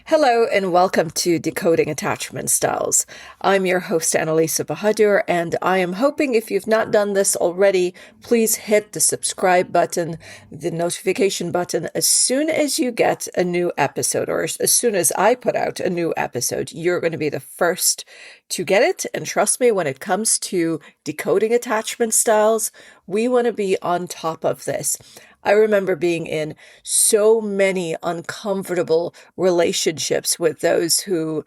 Hello and welcome to Decoding Attachment Styles. I'm your host, Annalisa Bahadur, and I am hoping if you've not done this already, please hit the subscribe button, the notification button, as soon as you get a new episode, or as soon as I put out a new episode, you're going to be the first to get it. And trust me, when it comes to decoding attachment styles, we want to be on top of this. I remember being in so many uncomfortable relationships with those who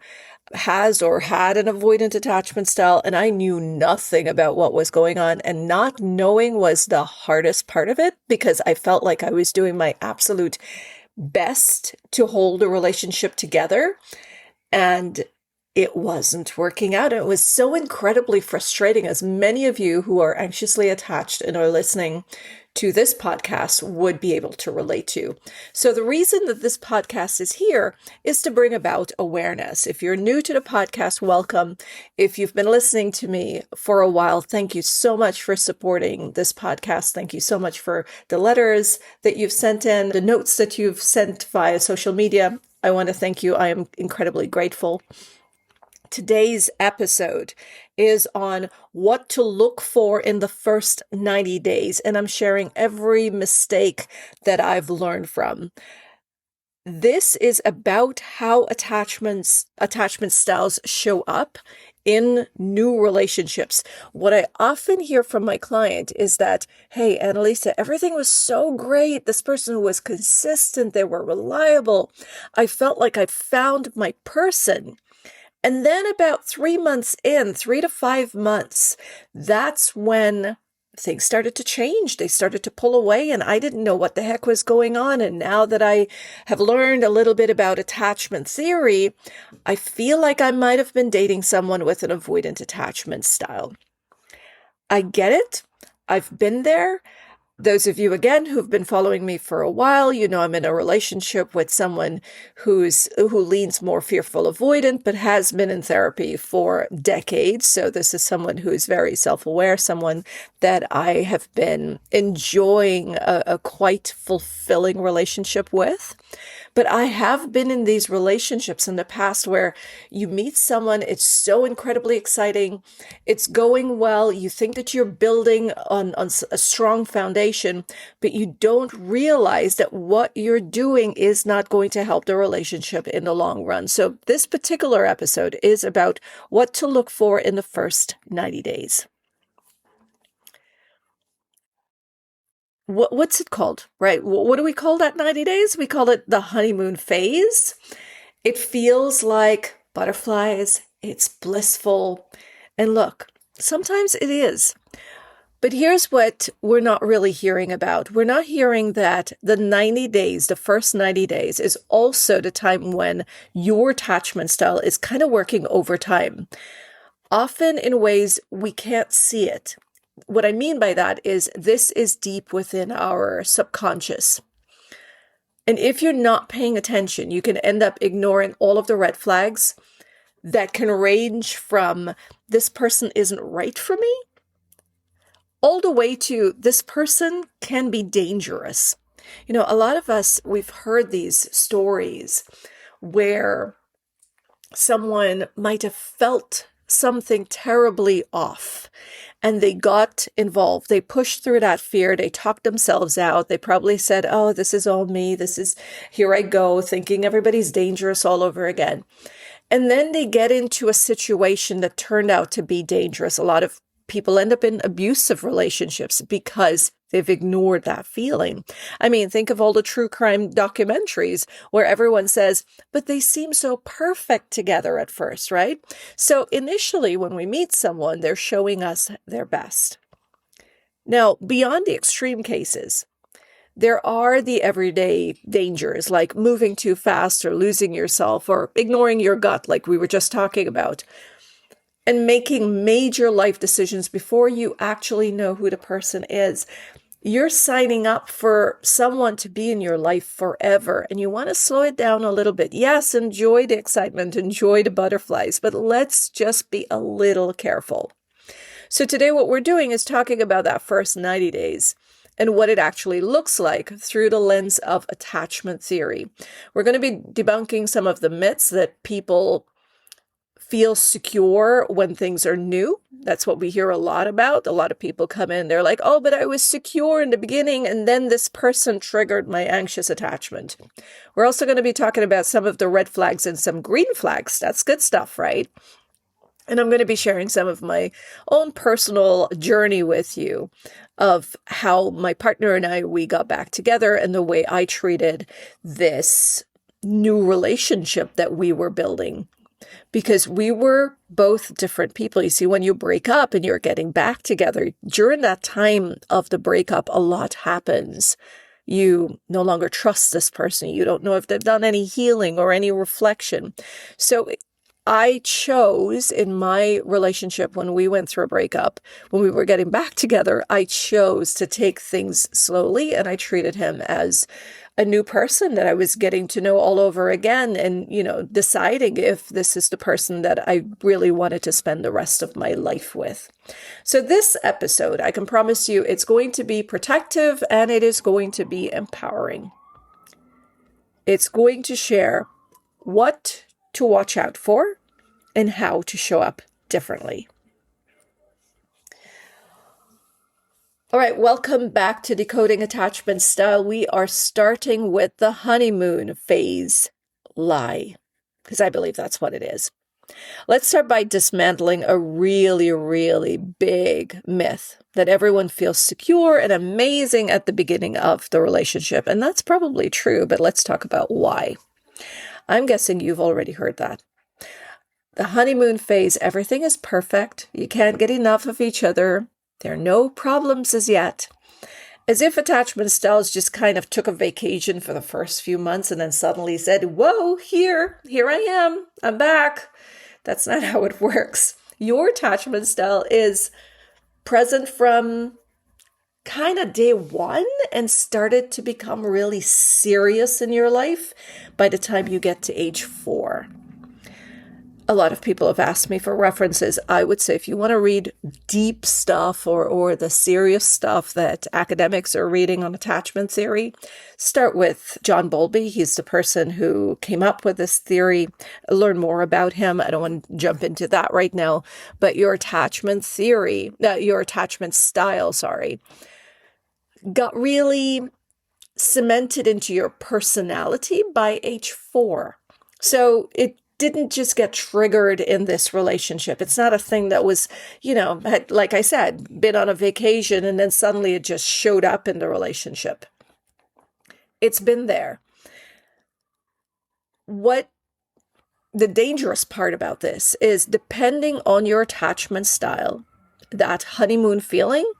has or had an avoidant attachment style, and I knew nothing about what was going on, and not knowing was the hardest part of it because I felt like I was doing my absolute best to hold a relationship together, and it wasn't working out. It was so incredibly frustrating, as many of you who are anxiously attached and are listening to this podcast would be able to relate to. So the reason that this podcast is here is to bring about awareness. If you're new to the podcast, welcome. If you've been listening to me for a while, thank you so much for supporting this podcast. Thank you so much for the letters that you've sent in, the notes that you've sent via social media. I want to thank you. I am incredibly grateful. Today's episode is on what to look for in the first 90 days, and I'm sharing every mistake that I've learned from. This is about how attachment styles show up in new relationships. What I often hear from my client is that, hey, Annalisa, everything was so great. This person was consistent. They were reliable. I felt like I found my person. And then about 3 months in, 3 to 5 months, that's when things started to change. They started to pull away, and I didn't know what the heck was going on. And now that I have learned a little bit about attachment theory, I feel like I might have been dating someone with an avoidant attachment style. I get it. I've been there. Those of you, again, who've been following me for a while, you know I'm in a relationship with someone who leans more fearful avoidant, but has been in therapy for decades. So this is someone who is very self-aware, someone that I have been enjoying a quite fulfilling relationship with. But I have been in these relationships in the past where you meet someone, it's so incredibly exciting, it's going well, you think that you're building on a strong foundation, but you don't realize that what you're doing is not going to help the relationship in the long run. So this particular episode is about what to look for in the first 90 days. What's it called, right? What do we call that 90 days? We call it the honeymoon phase. It feels like butterflies. It's blissful. And look, sometimes it is. But here's what we're not really hearing about. We're not hearing that the 90 days, the first 90 days, is also the time when your attachment style is kind of working overtime, often in ways we can't see it. What I mean by that is this is deep within our subconscious. And if you're not paying attention, you can end up ignoring all of the red flags that can range from this person isn't right for me, all the way to this person can be dangerous. You know, a lot of us, we've heard these stories where someone might have felt something terribly off and they got involved. They pushed through that fear. They talked themselves out. They probably said, oh, this is all me. Here I go, thinking everybody's dangerous all over again. And then they get into a situation that turned out to be dangerous. A lot of people end up in abusive relationships because they've ignored that feeling. I mean, think of all the true crime documentaries where everyone says, but they seem so perfect together at first, right? So initially, when we meet someone, they're showing us their best. Now, beyond the extreme cases, there are the everyday dangers like moving too fast or losing yourself or ignoring your gut like we were just talking about, and making major life decisions before you actually know who the person is. You're signing up for someone to be in your life forever, and you want to slow it down a little bit. Yes, enjoy the excitement, enjoy the butterflies, but let's just be a little careful. So today what we're doing is talking about that first 90 days and what it actually looks like through the lens of attachment theory. We're going to be debunking some of the myths that people feel secure when things are new. That's what we hear a lot about. A lot of people come in, they're like, oh, but I was secure in the beginning, and then this person triggered my anxious attachment. We're also going to be talking about some of the red flags and some green flags. That's good stuff, right? And I'm going to be sharing some of my own personal journey with you of how my partner and I, we got back together and the way I treated this new relationship that we were building. Because we were both different people. You see, when you break up and you're getting back together, during that time of the breakup, a lot happens. You no longer trust this person. You don't know if they've done any healing or any reflection. So I chose in my relationship when we went through a breakup, when we were getting back together, I chose to take things slowly, and I treated him as a new person that I was getting to know all over again, and, deciding if this is the person that I really wanted to spend the rest of my life with. So this episode, I can promise you, it's going to be protective and it is going to be empowering. It's going to share what to watch out for and how to show up differently. All right, welcome back to Decoding Attachment Style. We are starting with the honeymoon phase lie, because I believe that's what it is. Let's start by dismantling a really, really big myth that everyone feels secure and amazing at the beginning of the relationship. And that's probably true, but let's talk about why. I'm guessing you've already heard that. The honeymoon phase, everything is perfect. You can't get enough of each other. There are no problems as yet. As if attachment styles just kind of took a vacation for the first few months and then suddenly said, whoa, here I am, I'm back. That's not how it works. Your attachment style is present from kind of day one and started to become really serious in your life by the time you get to age 4. A lot of people have asked me for references. I would say if you want to read deep stuff or the serious stuff that academics are reading on attachment theory, start with John Bowlby. He's the person who came up with this theory. Learn more about him. I don't want to jump into that right now, but your attachment style, got really cemented into your personality by age 4. So it didn't just get triggered in this relationship. It's not a thing that was, had, like I said, been on a vacation and then suddenly it just showed up in the relationship. It's been there. What the dangerous part about this is, depending on your attachment style, that honeymoon feeling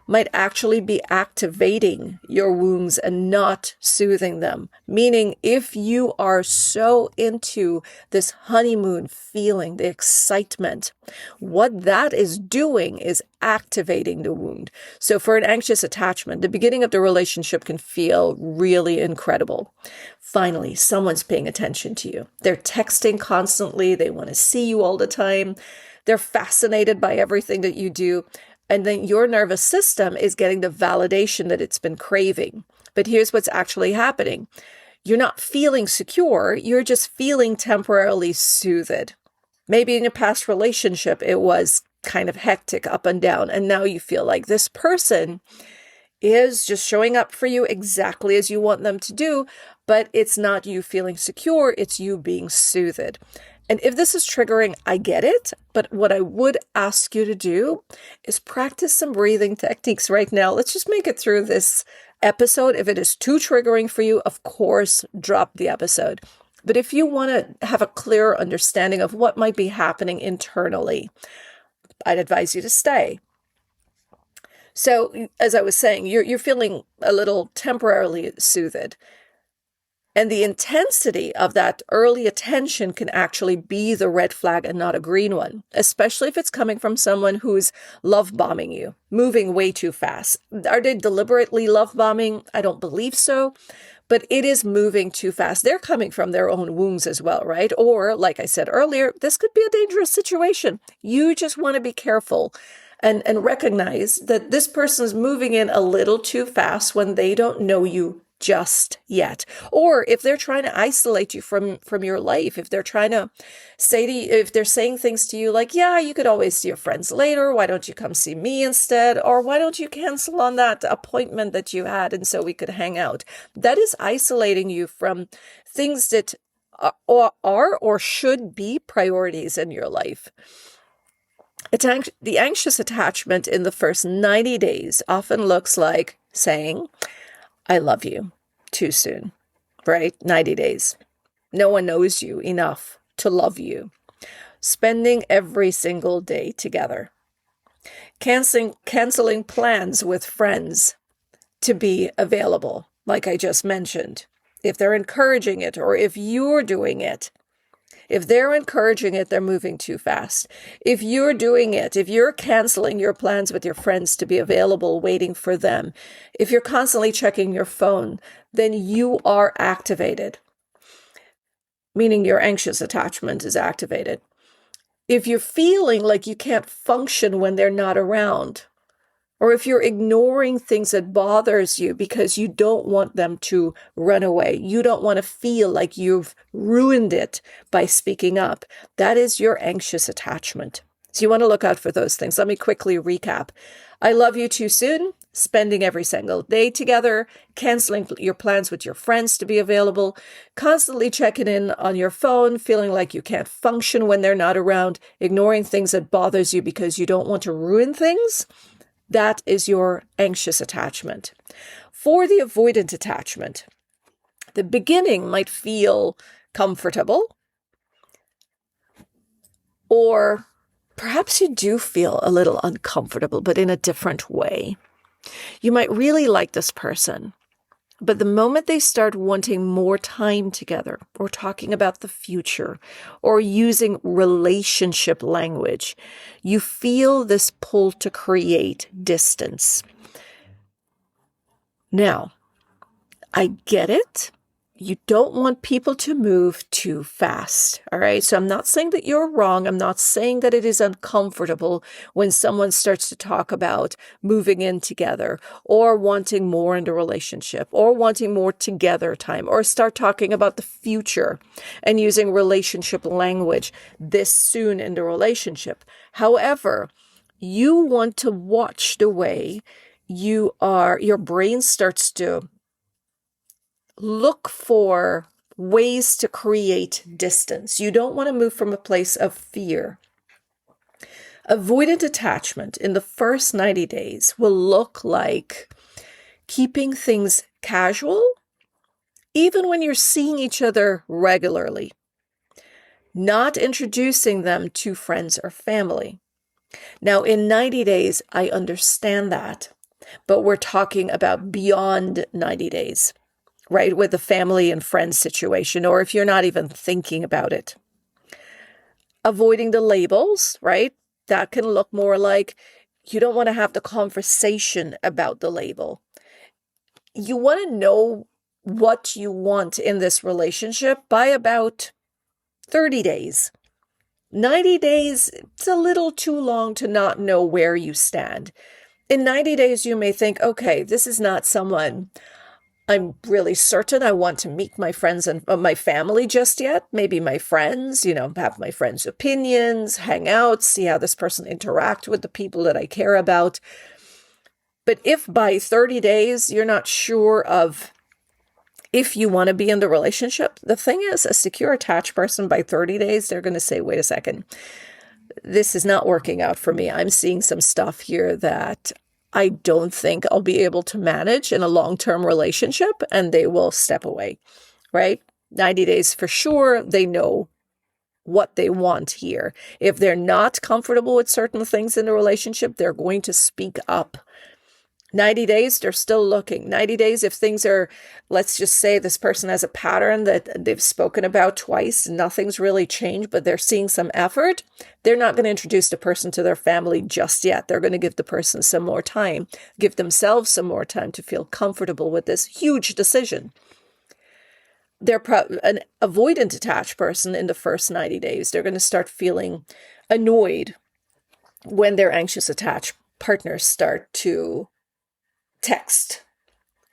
might actually be activating your wounds and not soothing them. Meaning, if you are so into this honeymoon feeling, the excitement, what that is doing is activating the wound. So for an anxious attachment, the beginning of the relationship can feel really incredible. Finally, someone's paying attention to you. They're texting constantly. They want to see you all the time. They're fascinated by everything that you do. And then your nervous system is getting the validation that it's been craving. But here's what's actually happening. You're not feeling secure. You're just feeling temporarily soothed. Maybe in your past relationship, it was kind of hectic up and down. And now you feel like this person is just showing up for you exactly as you want them to do. But it's not you feeling secure. It's you being soothed. And if this is triggering, I get it. But what I would ask you to do is practice some breathing techniques right now. Let's just make it through this episode. If it is too triggering for you, of course, drop the episode. But if you want to have a clearer understanding of what might be happening internally, I'd advise you to stay. So, as I was saying, you're feeling a little temporarily soothed. And the intensity of that early attention can actually be the red flag and not a green one, especially if it's coming from someone who's love bombing you, moving way too fast. Are they deliberately love bombing? I don't believe so, but it is moving too fast. They're coming from their own wounds as well, right? Or, like I said earlier, this could be a dangerous situation. You just want to be careful and recognize that this person is moving in a little too fast when they don't know you just yet. Or if they're trying to isolate you from your life, if they're trying to say to you, if they're saying things to you like, yeah, you could always see your friends later, why don't you come see me instead? Or why don't you cancel on that appointment that you had and so we could hang out? That is isolating you from things that are or should be priorities in your life. The anxious attachment in the first 90 days often looks like saying, I love you too soon, right? 90 days. No one knows you enough to love you. Spending every single day together. Canceling plans with friends to be available, like I just mentioned. If they're encouraging it or if you're doing it. If they're encouraging it, they're moving too fast. If you're doing it, if you're canceling your plans with your friends to be available, waiting for them, if you're constantly checking your phone, then you are activated, meaning your anxious attachment is activated. If you're feeling like you can't function when they're not around, or if you're ignoring things that bothers you because you don't want them to run away, you don't want to feel like you've ruined it by speaking up, that is your anxious attachment. So you want to look out for those things. Let me quickly recap. I love you too soon, spending every single day together, canceling your plans with your friends to be available, constantly checking in on your phone, feeling like you can't function when they're not around, ignoring things that bothers you because you don't want to ruin things. That is your anxious attachment. For the avoidant attachment, the beginning might feel comfortable, or perhaps you do feel a little uncomfortable, but in a different way. You might really like this person, but the moment they start wanting more time together, or talking about the future, or using relationship language, you feel this pull to create distance. Now, I get it. You don't want people to move too fast, all right? So I'm not saying that you're wrong. I'm not saying that it is uncomfortable when someone starts to talk about moving in together or wanting more in the relationship or wanting more together time or start talking about the future and using relationship language this soon in the relationship. However, you want to watch the way your brain starts to look for ways to create distance. You don't want to move from a place of fear. Avoidant attachment in the first 90 days will look like keeping things casual, even when you're seeing each other regularly. Not introducing them to friends or family. Now, in 90 days, I understand that, but we're talking about beyond 90 days. Right, with the family and friends situation, or if you're not even thinking about it. Avoiding the labels, right? That can look more like you don't want to have the conversation about the label. You want to know what you want in this relationship by about 30 days. 90 days, it's a little too long to not know where you stand. In 90 days, you may think, okay, this is not someone I'm really certain I want to meet my friends and my family just yet. Maybe my friends, have my friends' opinions, hang out, see how this person interact with the people that I care about. But if by 30 days you're not sure of if you want to be in the relationship, the thing is, a secure attached person by 30 days, they're going to say, wait a second, this is not working out for me. I'm seeing some stuff here that I don't think I'll be able to manage in a long-term relationship, and they will step away, right? 90 days for sure, they know what they want here. If they're not comfortable with certain things in the relationship, they're going to speak up. 90 days, they're still looking. 90 days, if things are, let's just say this person has a pattern that they've spoken about twice, nothing's really changed, but they're seeing some effort, they're not going to introduce the person to their family just yet. They're going to give the person some more time, give themselves some more time to feel comfortable with this huge decision. They're an avoidant attached person in the first 90 days. They're going to start feeling annoyed when their anxious attached partners start to text,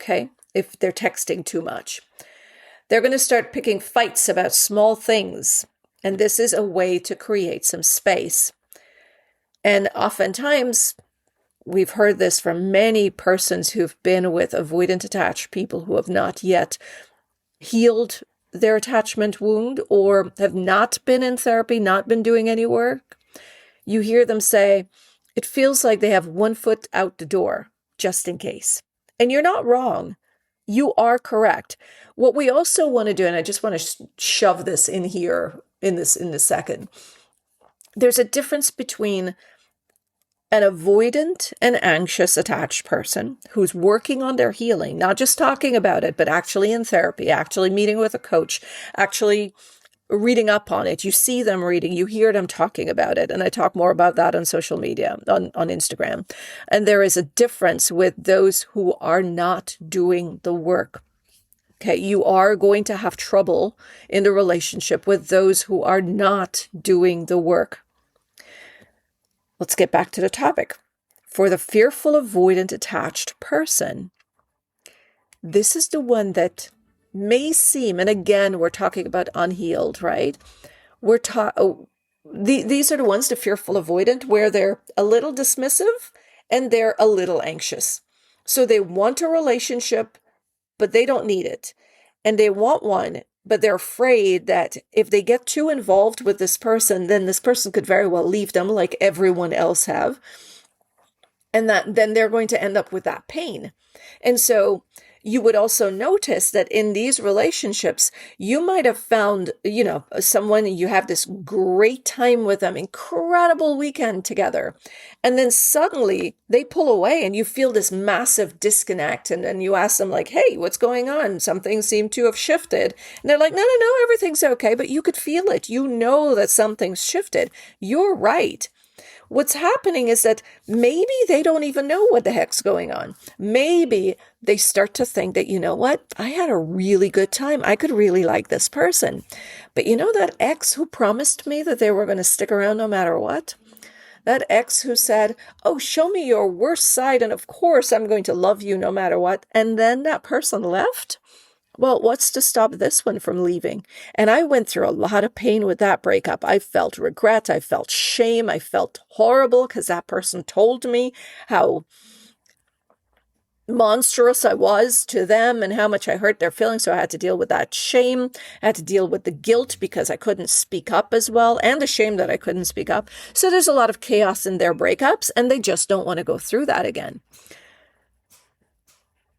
okay? If they're texting too much, they're going to start picking fights about small things. And this is a way to create some space. And oftentimes, we've heard this from many persons who've been with avoidant attached people who have not yet healed their attachment wound or have not been in therapy, not been doing any work. You hear them say, it feels like they have one foot out the door, just in case. And you're not wrong. You are correct. What we also want to do, and I just want to shove this in here in this second, there's a difference between an avoidant and anxious attached person who's working on their healing, not just talking about it, but actually in therapy, actually meeting with a coach, actually reading up on it. You see them reading, you hear them talking about it. And I talk more about that on social media, on Instagram. And there is a difference with those who are not doing the work. Okay, you are going to have trouble in the relationship with those who are not doing the work. Let's get back to the topic. For the fearful, avoidant, attached person, this is the one that may seem, and again, we're talking about unhealed, right? These are the ones, the fearful, avoidant, where they're a little dismissive and they're a little anxious. So they want a relationship, but they don't need it. And they want one, but they're afraid that if they get too involved with this person, then this person could very well leave them like everyone else have. And that then they're going to end up with that pain. And so you would also notice that in these relationships, you might have found, someone, you have this great time with them, incredible weekend together. And then suddenly they pull away and you feel this massive disconnect. And then you ask them like, hey, what's going on? Something seemed to have shifted. And they're like, no, everything's okay. But you could feel it. You know that something's shifted. You're right. What's happening is that maybe they don't even know what the heck's going on. Maybe they start to think that, you know what, I had a really good time. I could really like this person. But you know that ex who promised me that they were going to stick around no matter what? That ex who said, oh, show me your worst side, and of course I'm going to love you no matter what. And then that person left? Well, what's to stop this one from leaving? And I went through a lot of pain with that breakup. I felt regret. I felt shame. I felt horrible because that person told me how monstrous I was to them and how much I hurt their feelings. So I had to deal with that shame. I had to deal with the guilt because I couldn't speak up as well, and the shame that I couldn't speak up. So there's a lot of chaos in their breakups, and they just don't want to go through that again.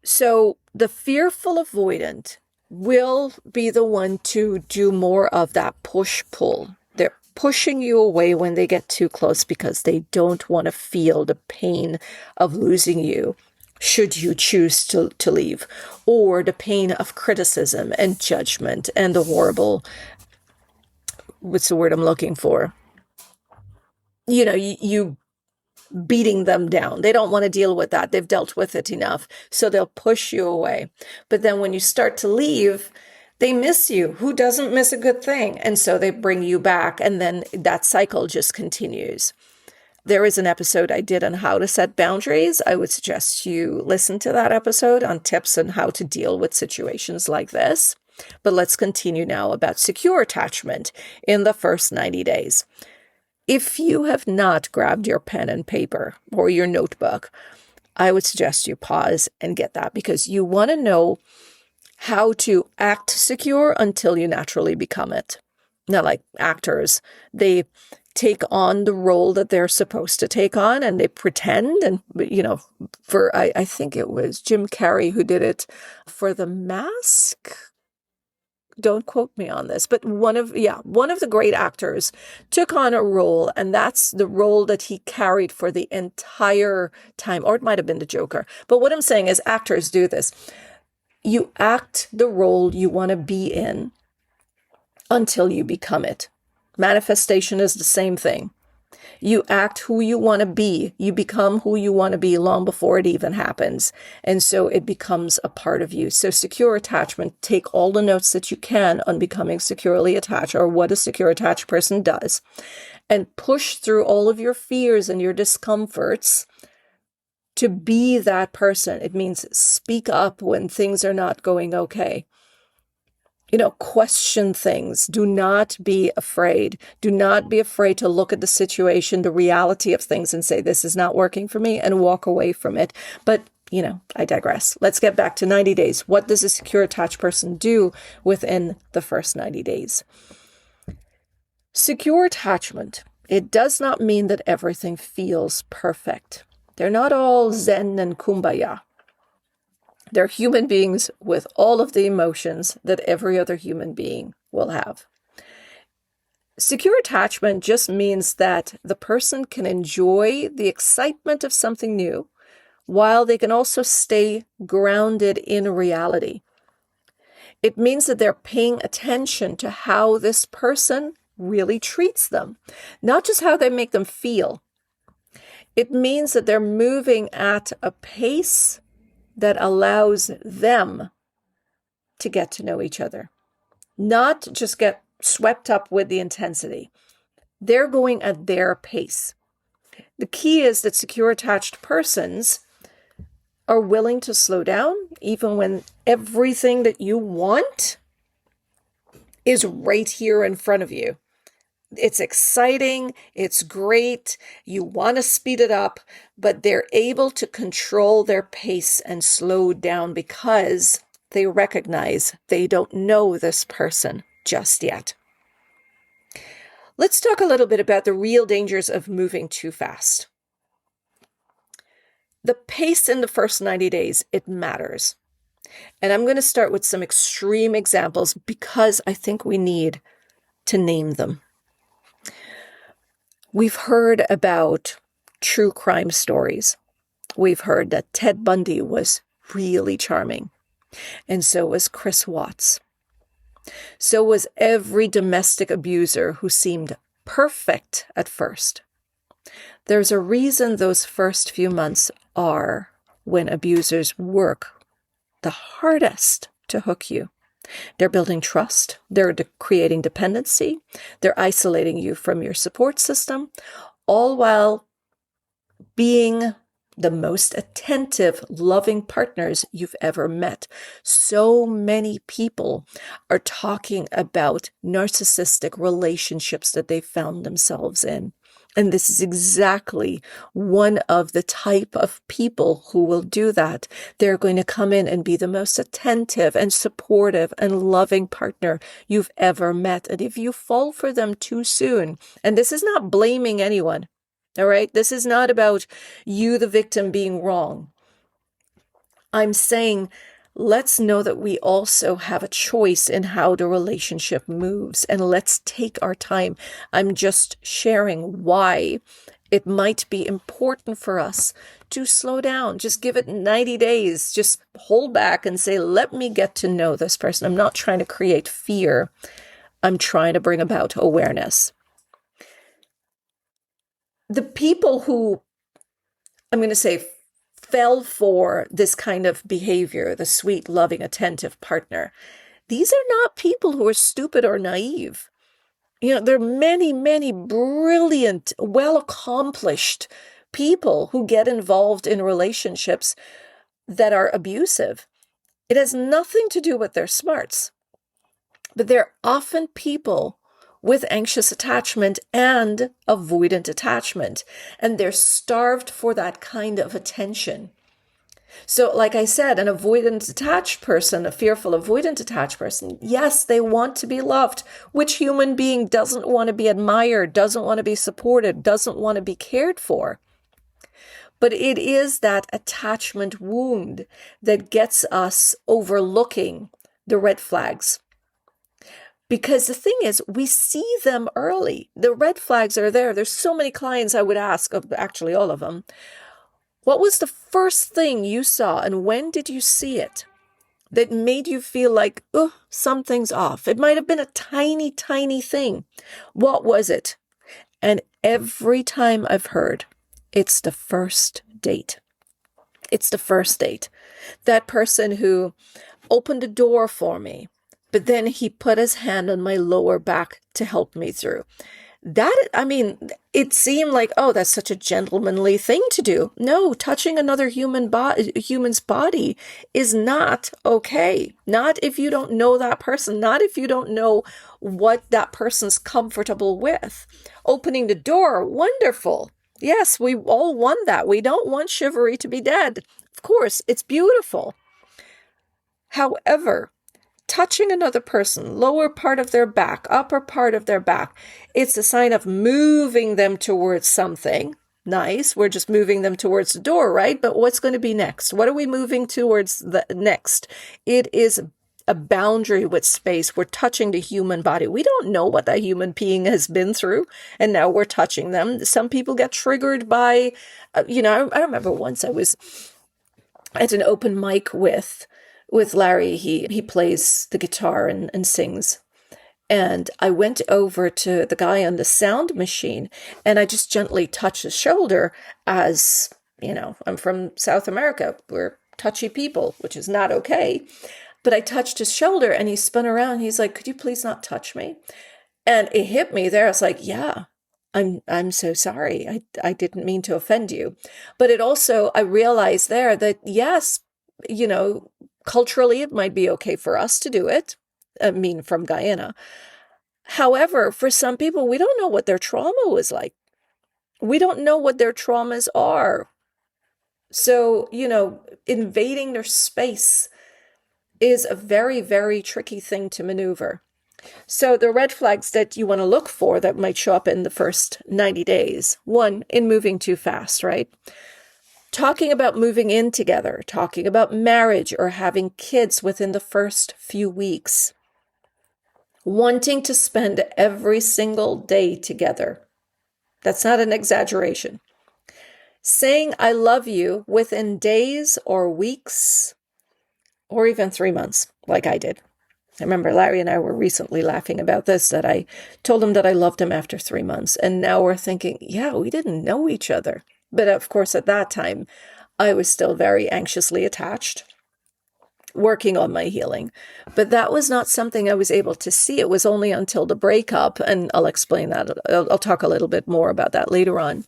So the fearful avoidant will be the one to do more of that push-pull. They're pushing you away when they get too close because they don't want to feel the pain of losing you should you choose to leave, or the pain of criticism and judgment and the horrible, what's the word I'm looking for? You beating them down. They don't want to deal with that. They've dealt with it enough. So they'll push you away. But then when you start to leave, they miss you. Who doesn't miss a good thing? And so they bring you back. And then that cycle just continues. There is an episode I did on how to set boundaries. I would suggest you listen to that episode on tips on how to deal with situations like this. But let's continue now about secure attachment in the first 90 days. If you have not grabbed your pen and paper or your notebook, I would suggest you pause and get that, because you want to know how to act secure until you naturally become it. Now, like actors, they take on the role that they're supposed to take on and they pretend. And, I think it was Jim Carrey who did it for The Mask. Don't quote me on this, but one of the great actors took on a role, and that's the role that he carried for the entire time, or it might have been the Joker. But what I'm saying is actors do this. You act the role you want to be in until you become it. Manifestation is the same thing. You act who you want to be. You become who you want to be long before it even happens. And so it becomes a part of you. So secure attachment, take all the notes that you can on becoming securely attached, or what a secure attached person does, and push through all of your fears and your discomforts to be that person. It means speak up when things are not going okay. Question things. Do not be afraid. Do not be afraid to look at the situation, the reality of things, and say, this is not working for me, and walk away from it. But, I digress. Let's get back to 90 days. What does a secure attached person do within the first 90 days? Secure attachment. It does not mean that everything feels perfect. They're not all zen and kumbaya. They're human beings with all of the emotions that every other human being will have. Secure attachment just means that the person can enjoy the excitement of something new, while they can also stay grounded in reality. It means that they're paying attention to how this person really treats them, not just how they make them feel. It means that they're moving at a pace that allows them to get to know each other, not just get swept up with the intensity. They're going at their pace. The key is that secure attached persons are willing to slow down, even when everything that you want is right here in front of you. It's exciting, it's great, you want to speed it up, but they're able to control their pace and slow down because they recognize they don't know this person just yet. Let's talk a little bit about the real dangers of moving too fast. The pace in the first 90 days, it matters. And I'm going to start with some extreme examples because I think we need to name them. We've heard about true crime stories. We've heard that Ted Bundy was really charming, and so was Chris Watts. So was every domestic abuser who seemed perfect at first. There's a reason those first few months are when abusers work the hardest to hook you. They're building trust. They're creating dependency. They're isolating you from your support system, all while being the most attentive, loving partners you've ever met. So many people are talking about narcissistic relationships that they found themselves in. And this is exactly one of the type of people who will do that. They're going to come in and be the most attentive and supportive and loving partner you've ever met. And if you fall for them too soon, and this is not blaming anyone, all right? This is not about you, the victim, being wrong. I'm saying, let's know that we also have a choice in how the relationship moves, and let's take our time. I'm just sharing why it might be important for us to slow down. Just give it 90 days. Just hold back and say, let me get to know this person. I'm not trying to create fear. I'm trying to bring about awareness. The people who, I'm going to say, fell for this kind of behavior, the sweet, loving, attentive partner, these are not people who are stupid or naive. There are many, many brilliant, well-accomplished people who get involved in relationships that are abusive. It has nothing to do with their smarts, but they're often people with anxious attachment and avoidant attachment, and they're starved for that kind of attention. So like I said, an avoidant attached person, a fearful avoidant attached person, yes, they want to be loved. Which human being doesn't want to be admired, doesn't want to be supported, doesn't want to be cared for? But it is that attachment wound that gets us overlooking the red flags. Because the thing is, we see them early. The red flags are there. There's so many clients I would ask, actually all of them, what was the first thing you saw and when did you see it that made you feel like, oh, something's off? It might have been a tiny, tiny thing. What was it? And every time I've heard, it's the first date. It's the first date. That person who opened the door for me, but then he put his hand on my lower back to help me through. It seemed like, oh, that's such a gentlemanly thing to do. No, touching another human's body is not okay. Not if you don't know that person, not if you don't know what that person's comfortable with. Opening the door, wonderful. Yes, we all want that. We don't want chivalry to be dead. Of course, it's beautiful. However, touching another person, lower part of their back, upper part of their back, it's a sign of moving them towards something. Nice. We're just moving them towards the door, right? But what's going to be next? What are we moving towards the next? It is a boundary with space. We're touching the human body. We don't know what that human being has been through, and now we're touching them. Some people get triggered by, I remember once I was at an open mic with Larry. He plays the guitar and sings. And I went over to the guy on the sound machine and I just gently touched his shoulder as, I'm from South America. We're touchy people, which is not okay. But I touched his shoulder and he spun around. He's like, could you please not touch me? And it hit me there. I was like, yeah, I'm so sorry. I didn't mean to offend you. But it also, I realized there that, yes, culturally, it might be okay for us to do it. From Guyana. However, for some people, we don't know what their trauma was like. We don't know what their traumas are. So, invading their space is a very, very tricky thing to maneuver. So the red flags that you want to look for that might show up in the first 90 days. One, in moving too fast, right? Talking about moving in together, talking about marriage or having kids within the first few weeks. Wanting to spend every single day together. That's not an exaggeration. Saying I love you within days or weeks or even 3 months, like I did. I remember Larry and I were recently laughing about this, that I told him that I loved him after 3 months. And now we're thinking, yeah, we didn't know each other. But of course, at that time, I was still very anxiously attached, working on my healing. But that was not something I was able to see. It was only until the breakup, and I'll explain that. I'll talk a little bit more about that later on,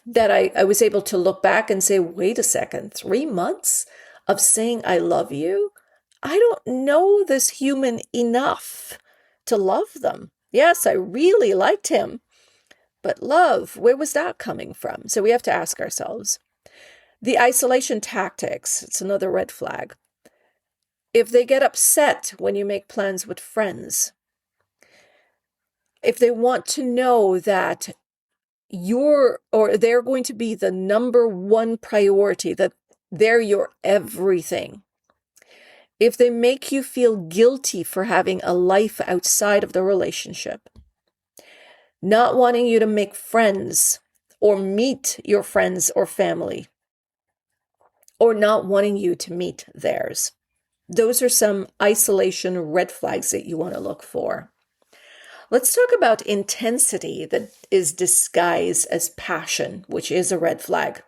that I was able to look back and say, wait a second, 3 months of saying I love you? I don't know this human enough to love them. Yes, I really liked him, but love, where was that coming from? So we have to ask ourselves. The isolation tactics, it's another red flag. If they get upset when you make plans with friends, if they want to know that they're going to be the number one priority, that they're your everything, if they make you feel guilty for having a life outside of the relationship, not wanting you to make friends or meet your friends or family, or not wanting you to meet theirs. Those are some isolation red flags that you want to look for. Let's talk about intensity that is disguised as passion, which is a red flag.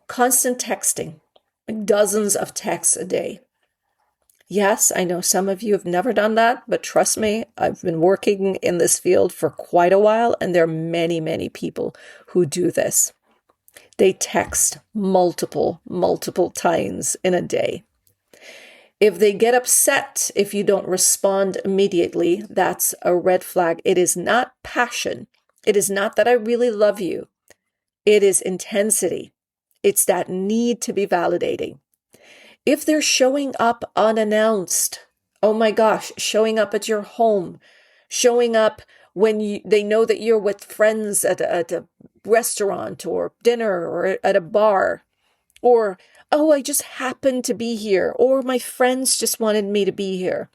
Constant texting, dozens of texts a day. Yes, I know some of you have never done that, but trust me, I've been working in this field for quite a while, and there are many, many people who do this. They text multiple times in a day. If they get upset if you don't respond immediately, that's a red flag. It is not passion. It is not that I really love you. It is intensity. It's that need to be validating. If they're showing up unannounced, oh my gosh, showing up at your home, showing up when they know that you're with friends at a restaurant or dinner or at a bar, or, oh, I just happened to be here, or my friends just wanted me to be here.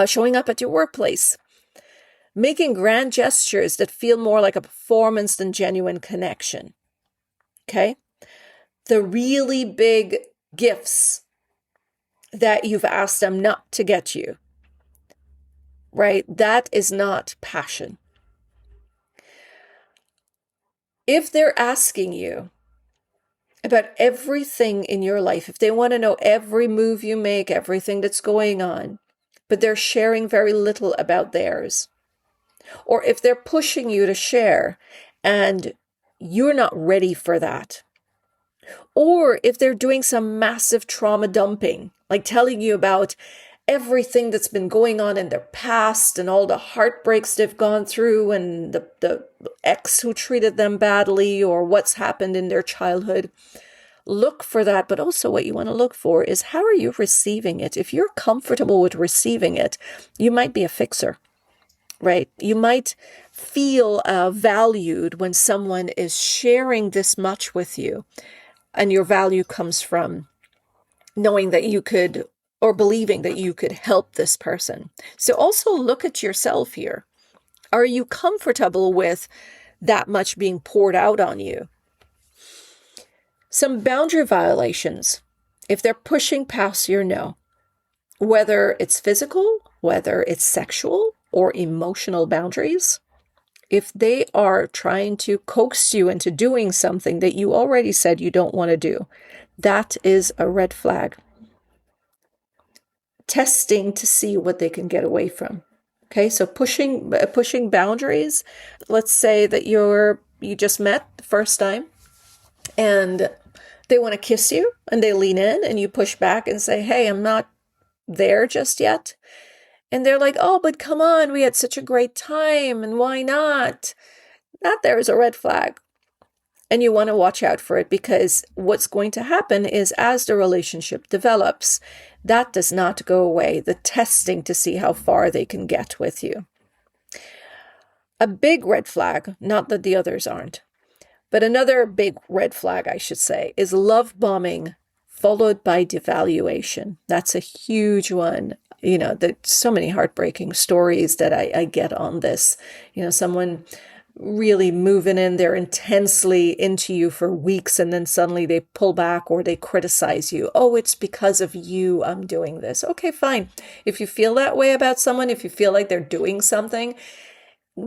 Showing up at your workplace, making grand gestures that feel more like a performance than genuine connection. Okay? The really big gifts that you've asked them not to get you, right? That is not passion. If they're asking you about everything in your life, if they want to know every move you make, everything that's going on, but they're sharing very little about theirs, or if they're pushing you to share and you're not ready for that, or if they're doing some massive trauma dumping, like telling you about everything that's been going on in their past and all the heartbreaks they've gone through and the ex who treated them badly or what's happened in their childhood, look for that. But also what you want to look for is, how are you receiving it? If you're comfortable with receiving it, you might be a fixer, right? You might feel valued when someone is sharing this much with you, and your value comes from knowing that you could, or believing that you could help this person. So also look at yourself here. Are you comfortable with that much being poured out on you? Some boundary violations, if they're pushing past your no, whether it's physical, whether it's sexual or emotional boundaries, if they are trying to coax you into doing something that you already said you don't want to do, that is a red flag. Testing to see what they can get away from. Okay, so pushing boundaries. Let's say that you just met the first time and they want to kiss you and they lean in and you push back and say, "Hey, I'm not there just yet." And they're like, "Oh, but come on, we had such a great time and why not?" That there is a red flag. And you want to watch out for it, because what's going to happen is, as the relationship develops, that does not go away. The testing to see how far they can get with you. A big red flag, not that the others aren't, but another big red flag, I should say, is love bombing followed by devaluation. That's a huge one. There's so many heartbreaking stories that I get on this. Someone really moving in there intensely into you for weeks, and then suddenly they pull back or they criticize you. "Oh, it's because of you I'm doing this." Okay, fine. If you feel that way about someone, if you feel like they're doing something,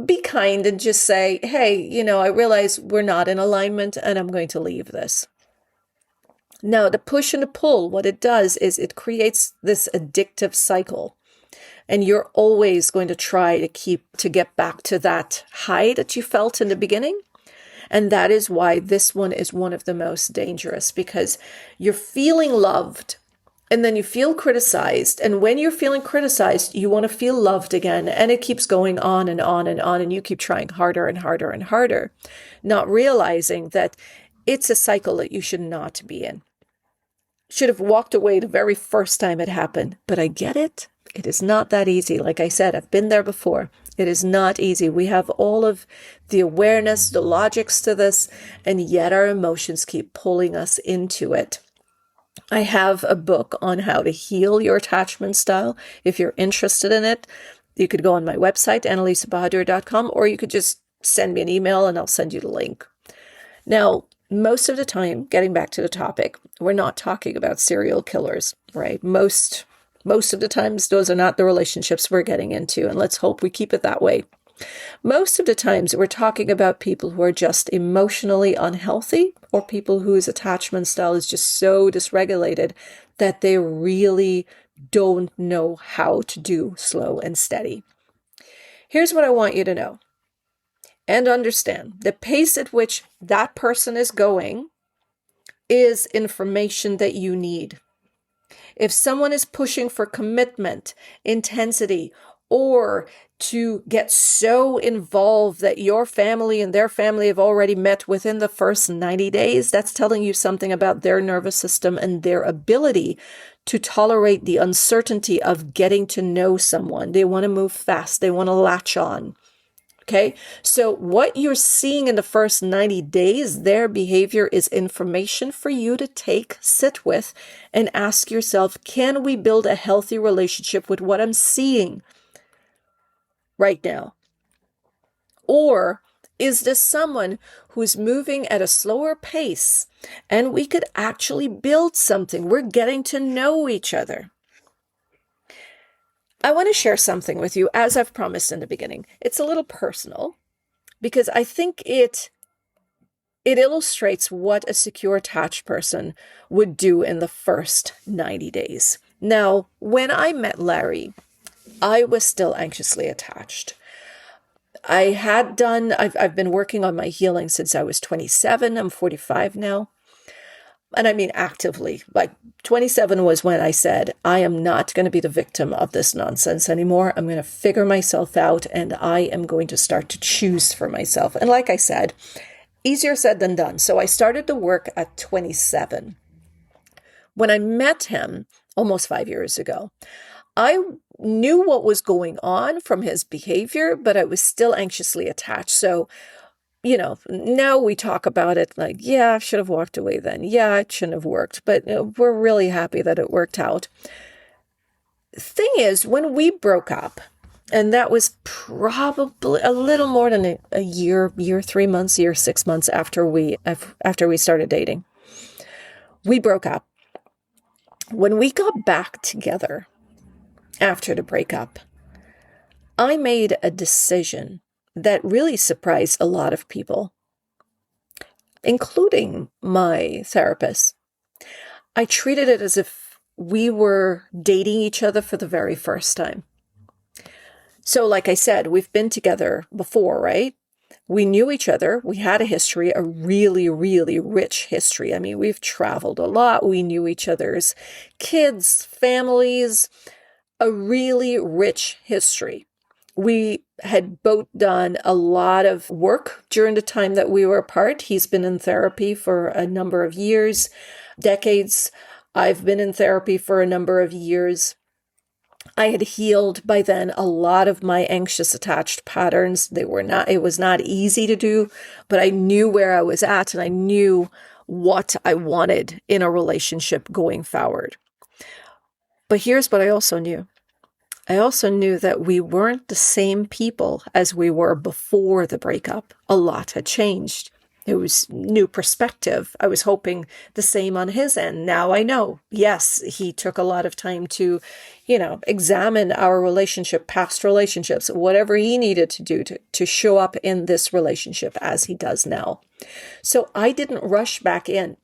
be kind and just say, "Hey, I realize we're not in alignment and I'm going to leave this." Now, the push and the pull, what it does is it creates this addictive cycle. And you're always going to try to get back to that high that you felt in the beginning. And that is why this one is one of the most dangerous, because you're feeling loved and then you feel criticized. And when you're feeling criticized, you want to feel loved again. And it keeps going on and on and on. And you keep trying harder and harder and harder, not realizing that it's a cycle that you should not be in. Should have walked away the very first time it happened. But I get it. It is not that easy. Like I said, I've been there before. It is not easy. We have all of the awareness, the logics to this, and yet our emotions keep pulling us into it. I have a book on how to heal your attachment style. If you're interested in it, you could go on my website, annalisabahadur.com, or you could just send me an email and I'll send you the link. Now, most of the time, getting back to the topic, we're not talking about serial killers, right? Most of the times, those are not the relationships we're getting into, and let's hope we keep it that way. Most of the times, we're talking about people who are just emotionally unhealthy, or people whose attachment style is just so dysregulated that they really don't know how to do slow and steady. Here's what I want you to know and understand. The pace at which that person is going is information that you need. If someone is pushing for commitment, intensity, or to get so involved that your family and their family have already met within the first 90 days, that's telling you something about their nervous system and their ability to tolerate the uncertainty of getting to know someone. They want to move fast. They want to latch on. Okay, so what you're seeing in the first 90 days, their behavior is information for you to take, sit with, and ask yourself, can we build a healthy relationship with what I'm seeing right now? Or is this someone who's moving at a slower pace and we could actually build something? We're getting to know each other. I want to share something with you, as I've promised in the beginning. It's a little personal, because I think it it illustrates what a secure attached person would do in the first 90 days. Now, when I met Larry, I was still anxiously attached. I've been working on my healing since I was 27. I'm 45 now. And I mean actively. Like 27 was when I said, I am not going to be the victim of this nonsense anymore. I'm going to figure myself out and I am going to start to choose for myself. And like I said, easier said than done. So I started to work at 27. When I met him almost 5 years ago, I knew what was going on from his behavior, but I was still anxiously attached. So, now we talk about it like, yeah, I should have walked away then. Yeah, it shouldn't have worked, but we're really happy that it worked out. Thing is, when we broke up, and that was probably a little more than a year, 3 months, 6 months after we started dating, we broke up. When we got back together after the breakup, I made a decision that really surprised a lot of people, including my therapist. I treated it as if we were dating each other for the very first time. So like I said, we've been together before, right? We knew each other. We had a history, a really, really rich history. I mean, we've traveled a lot. We knew each other's kids, families, a really rich history. We had both done a lot of work during the time that we were apart. He's been in therapy for a number of years, decades. I've been in therapy for a number of years. I had healed by then a lot of my anxious attached patterns. It was not easy to do, but I knew where I was at and I knew what I wanted in a relationship going forward. But here's what I also knew. I also knew that we weren't the same people as we were before the breakup. A lot had changed. It was new perspective. I was hoping the same on his end. Now I know, yes, he took a lot of time to, examine our relationship, past relationships, whatever he needed to do to show up in this relationship as he does now. So I didn't rush back in.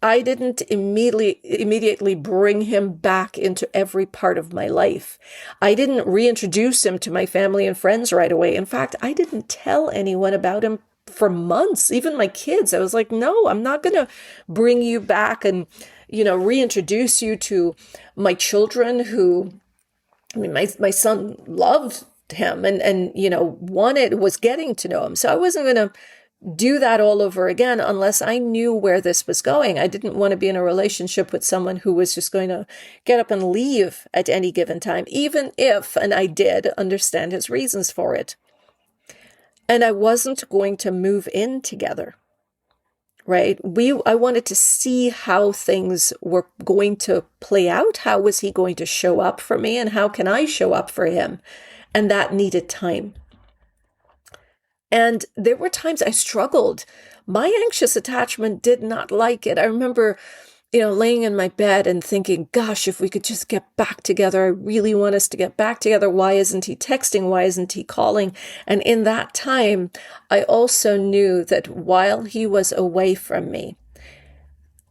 I didn't immediately bring him back into every part of my life. I didn't reintroduce him to my family and friends right away. In fact, I didn't tell anyone about him for months, even my kids. I was like, no, I'm not going to bring you back and, reintroduce you to my children who, my son loved him and was getting to know him. So I wasn't going to do that all over again unless I knew where this was going. I didn't want to be in a relationship with someone who was just going to get up and leave at any given time, even if, and I did understand his reasons for it. And I wasn't going to move in together, right? I wanted to see how things were going to play out. How was he going to show up for me and how can I show up for him? And that needed time. And there were times I struggled. My anxious attachment did not like it. I remember, laying in my bed and thinking, gosh, if we could just get back together, I really want us to get back together. Why isn't he texting? Why isn't he calling? And in that time, I also knew that while he was away from me,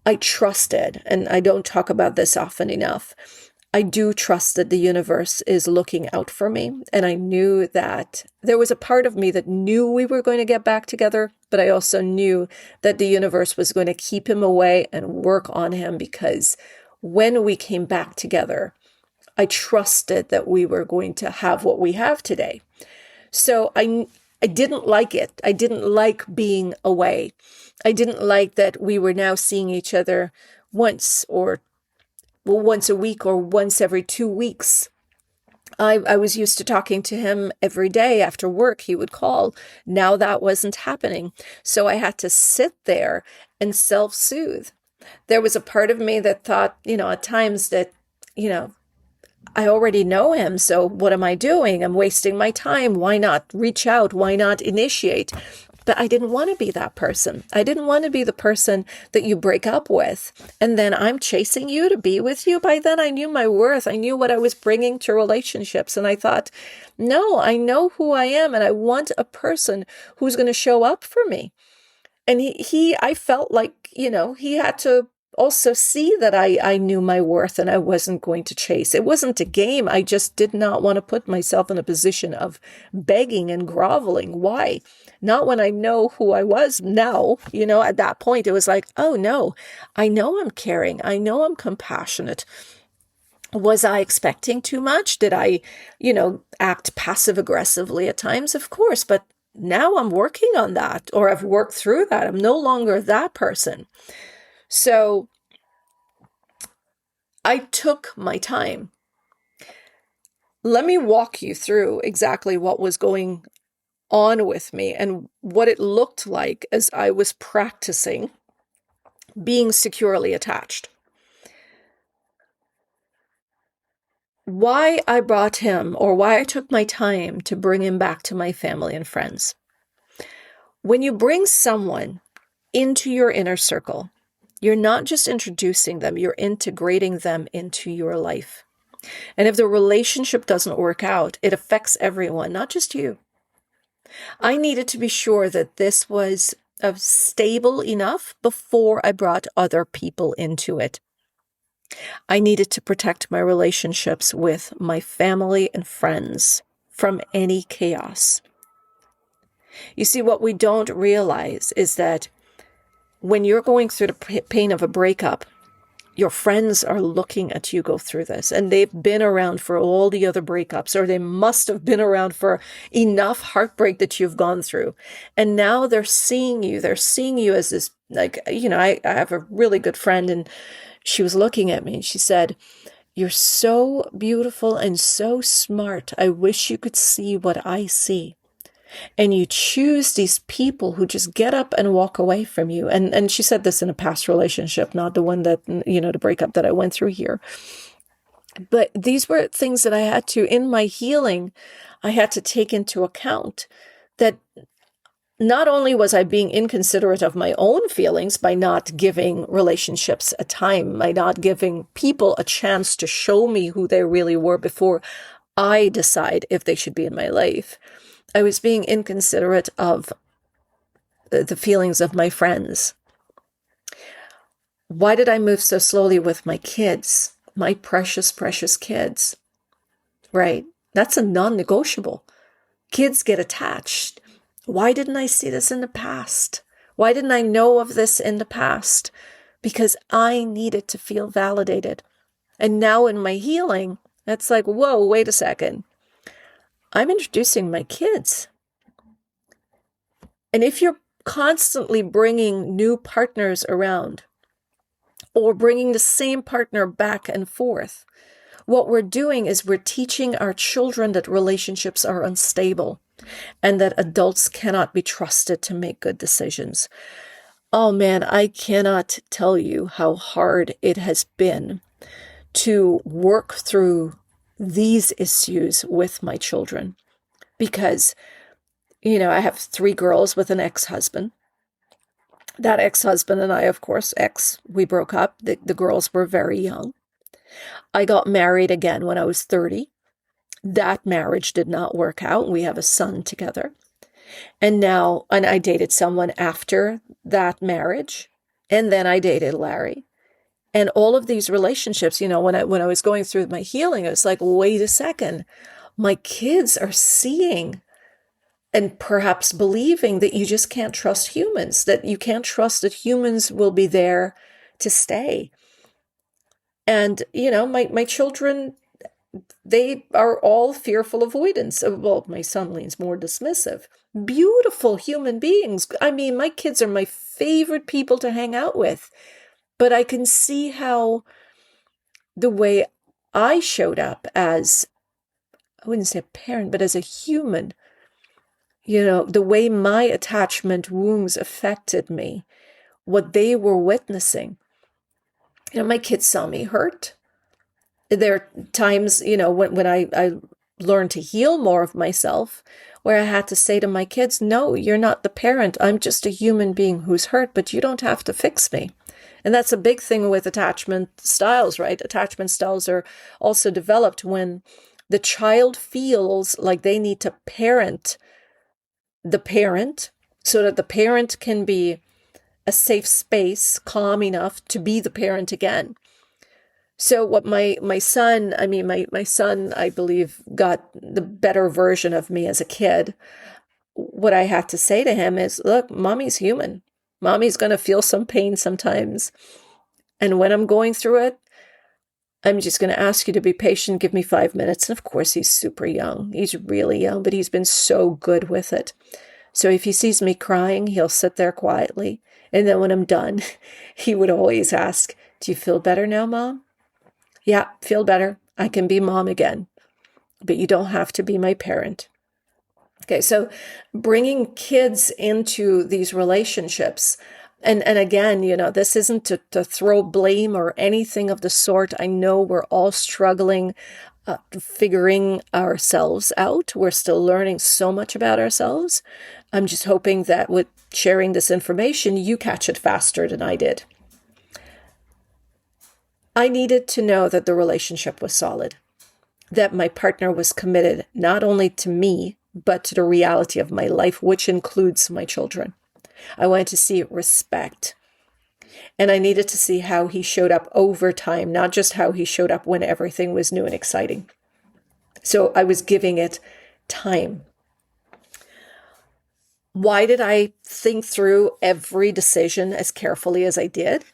I trusted, and I don't talk about this often enough, I do trust that the universe is looking out for me. And I knew that there was a part of me that knew we were going to get back together, but I also knew that the universe was going to keep him away and work on him because when we came back together, I trusted that we were going to have what we have today. So I didn't like it. I didn't like being away. I didn't like that we were now seeing each other once a week or once every 2 weeks. I was used to talking to him every day after work. He would call. Now that wasn't happening. So I had to sit there and self-soothe. There was a part of me that thought, at times that, I already know him. So what am I doing? I'm wasting my time. Why not reach out? Why not initiate? But I didn't want to be that person. I didn't want to be the person that you break up with. And then I'm chasing you to be with you. By then I knew my worth. I knew what I was bringing to relationships. And I thought, no, I know who I am. And I want a person who's going to show up for me. And I felt like, he had to also see that I knew my worth and I wasn't going to chase. It wasn't a game. I just did not want to put myself in a position of begging and groveling. Why? Not when I know who I was now. At that point, it was like, oh no, I know I'm caring. I know I'm compassionate. Was I expecting too much? Did I, act passive aggressively at times? Of course, but now I'm working on that, or I've worked through that. I'm no longer that person. So I took my time. Let me walk you through exactly what was going on with me and what it looked like as I was practicing being securely attached. Why I brought him, or why I took my time to bring him back to my family and friends. When you bring someone into your inner circle, you're not just introducing them, you're integrating them into your life. And if the relationship doesn't work out, it affects everyone, not just you. I needed to be sure that this was stable enough before I brought other people into it. I needed to protect my relationships with my family and friends from any chaos. You see, what we don't realize is that when you're going through the pain of a breakup, your friends are looking at you go through this, and they've been around for all the other breakups, or they must have been around for enough heartbreak that you've gone through. And now they're seeing you as this, like, I have a really good friend, and she was looking at me and she said, "You're so beautiful and so smart. I wish you could see what I see." And you choose these people who just get up and walk away from you. And she said this in a past relationship, not the one that, the breakup that I went through here. But these were things that I had to, in my healing, I had to take into account that not only was I being inconsiderate of my own feelings by not giving relationships a time, by not giving people a chance to show me who they really were before I decide if they should be in my life. I was being inconsiderate of the feelings of my friends. Why did I move so slowly with my kids, my precious, precious kids? Right? That's a non-negotiable. Kids get attached. Why didn't I see this in the past? Why didn't I know of this in the past? Because I needed to feel validated. And now in my healing, it's like, whoa, wait a second. I'm introducing my kids. And if you're constantly bringing new partners around or bringing the same partner back and forth, what we're doing is we're teaching our children that relationships are unstable and that adults cannot be trusted to make good decisions. Oh man, I cannot tell you how hard it has been to work through these issues with my children because, I have 3 girls with an ex-husband. That ex-husband and I, of course, we broke up. The girls were very young. I got married again when I was 30. That marriage did not work out. We have a son together. And I dated someone after that marriage. And then I dated Larry. And all of these relationships, when I was going through my healing, it was like, wait a second. My kids are seeing and perhaps believing that you just can't trust humans, that you can't trust that humans will be there to stay. And, my children, they are all fearful avoidance. Well, my son leans more dismissive. Beautiful human beings. I mean, my kids are my favorite people to hang out with. But I can see how the way I showed up as, I wouldn't say a parent, but as a human, the way my attachment wounds affected me, what they were witnessing. My kids saw me hurt. There are times, when I learned to heal more of myself, where I had to say to my kids, no, you're not the parent. I'm just a human being who's hurt, but you don't have to fix me. And that's a big thing with attachment styles, right? Attachment styles are also developed when the child feels like they need to parent the parent so that the parent can be a safe space, calm enough to be the parent again. So what my son, my son, I believe, got the better version of me as a kid. What I have to say to him is, look, mommy's human. Mommy's going to feel some pain sometimes. And when I'm going through it, I'm just going to ask you to be patient. Give me 5 minutes. And of course, he's super young. He's really young, but he's been so good with it. So if he sees me crying, he'll sit there quietly. And then when I'm done, he would always ask, do you feel better now, Mom? Yeah, feel better. I can be mom again. But you don't have to be my parent. Okay, so bringing kids into these relationships, and again, this isn't to throw blame or anything of the sort. I know we're all struggling, figuring ourselves out. We're still learning so much about ourselves. I'm just hoping that with sharing this information, you catch it faster than I did. I needed to know that the relationship was solid, that my partner was committed not only to me, but to the reality of my life, which includes my children. I wanted to see respect. And I needed to see how he showed up over time, not just how he showed up when everything was new and exciting. So I was giving it time. Why did I think through every decision as carefully as I did?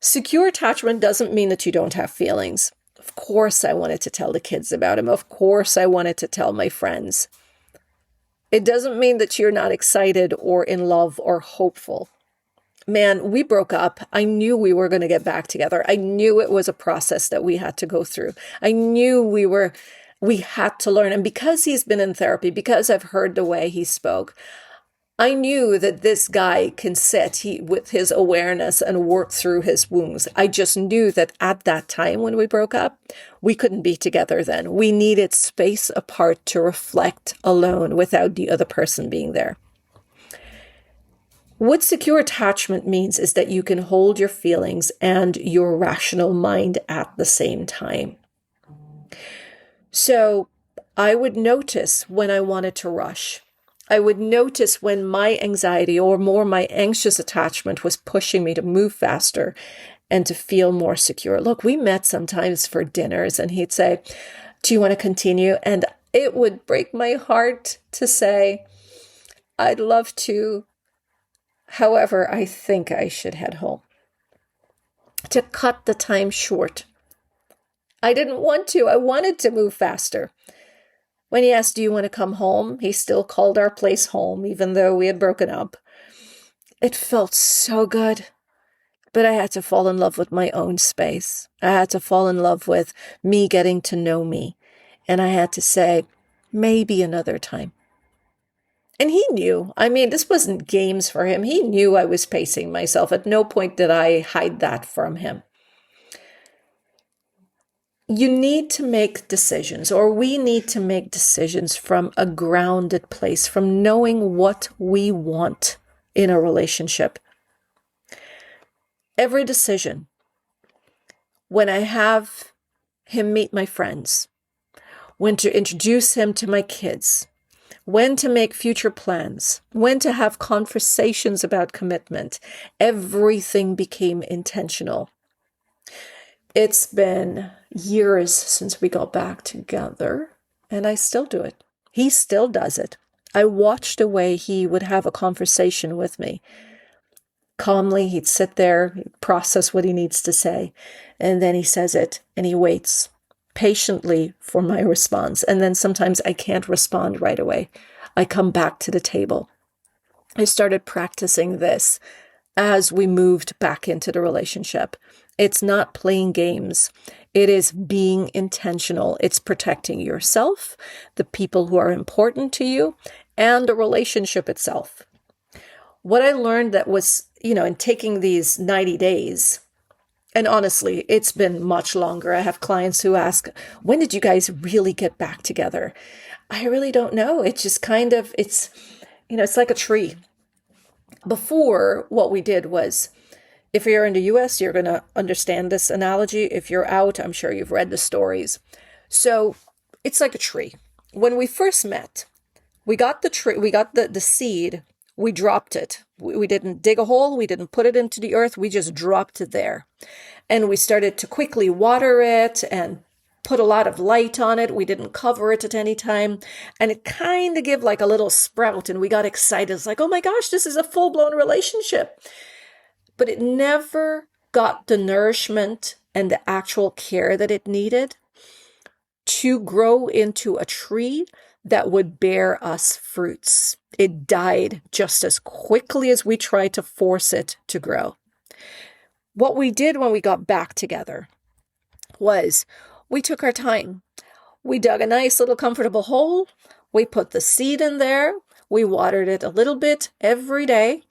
Secure attachment doesn't mean that you don't have feelings. Of course, I wanted to tell the kids about him. Of course, I wanted to tell my friends. It doesn't mean that you're not excited or in love or hopeful. Man, we broke up. I knew we were going to get back together. I knew it was a process that we had to go through. I knew we had to learn. And because he's been in therapy, because I've heard the way he spoke, I knew that this guy can sit with his awareness and work through his wounds. I just knew that at that time when we broke up, we couldn't be together then. We needed space apart to reflect alone without the other person being there. What secure attachment means is that you can hold your feelings and your rational mind at the same time. So I would notice when I wanted to rush. I would notice when my anxiety or more my anxious attachment was pushing me to move faster and to feel more secure. Look, we met sometimes for dinners and he'd say, do you want to continue? And it would break my heart to say, I'd love to. However, I think I should head home. To cut the time short. I didn't want to. I wanted to move faster. When he asked, do you want to come home? He still called our place home, even though we had broken up. It felt so good. But I had to fall in love with my own space. I had to fall in love with me getting to know me. And I had to say, maybe another time. And he knew. This wasn't games for him. He knew I was pacing myself. At no point did I hide that from him. You need to make decisions, or we need to make decisions from a grounded place, from knowing what we want in a relationship. Every decision, when I have him meet my friends, when to introduce him to my kids, when to make future plans, when to have conversations about commitment, everything became intentional. It's been years since we got back together, and I still do it. He still does it. I watched the way he would have a conversation with me. Calmly, he'd sit there, he'd process what he needs to say, and then he says it, and he waits patiently for my response. And then sometimes I can't respond right away. I come back to the table. I started practicing this as we moved back into the relationship. It's not playing games. It is being intentional. It's protecting yourself, the people who are important to you, and the relationship itself. What I learned that was, in taking these 90 days, and honestly, it's been much longer. I have clients who ask, when did you guys really get back together? I really don't know. It's just it's like a tree. Before, what we did was, if you're in the US, you're going to understand this analogy. If you're out, I'm sure you've read the stories. So it's like a tree. When we first met, we got the tree, we got the seed We dropped it. We didn't dig a hole. We didn't put it into the earth. We just dropped it there. And we started to quickly water it and put a lot of light on it. We didn't cover it at any time. And it kind of gave like a little sprout, and we got excited. It's like, oh my gosh, this is a full-blown relationship. But it never got the nourishment and the actual care that it needed to grow into a tree that would bear us fruits. It died just as quickly as we tried to force it to grow. What we did when we got back together was we took our time. We dug a nice little comfortable hole. We put the seed in there. We watered it a little bit every day.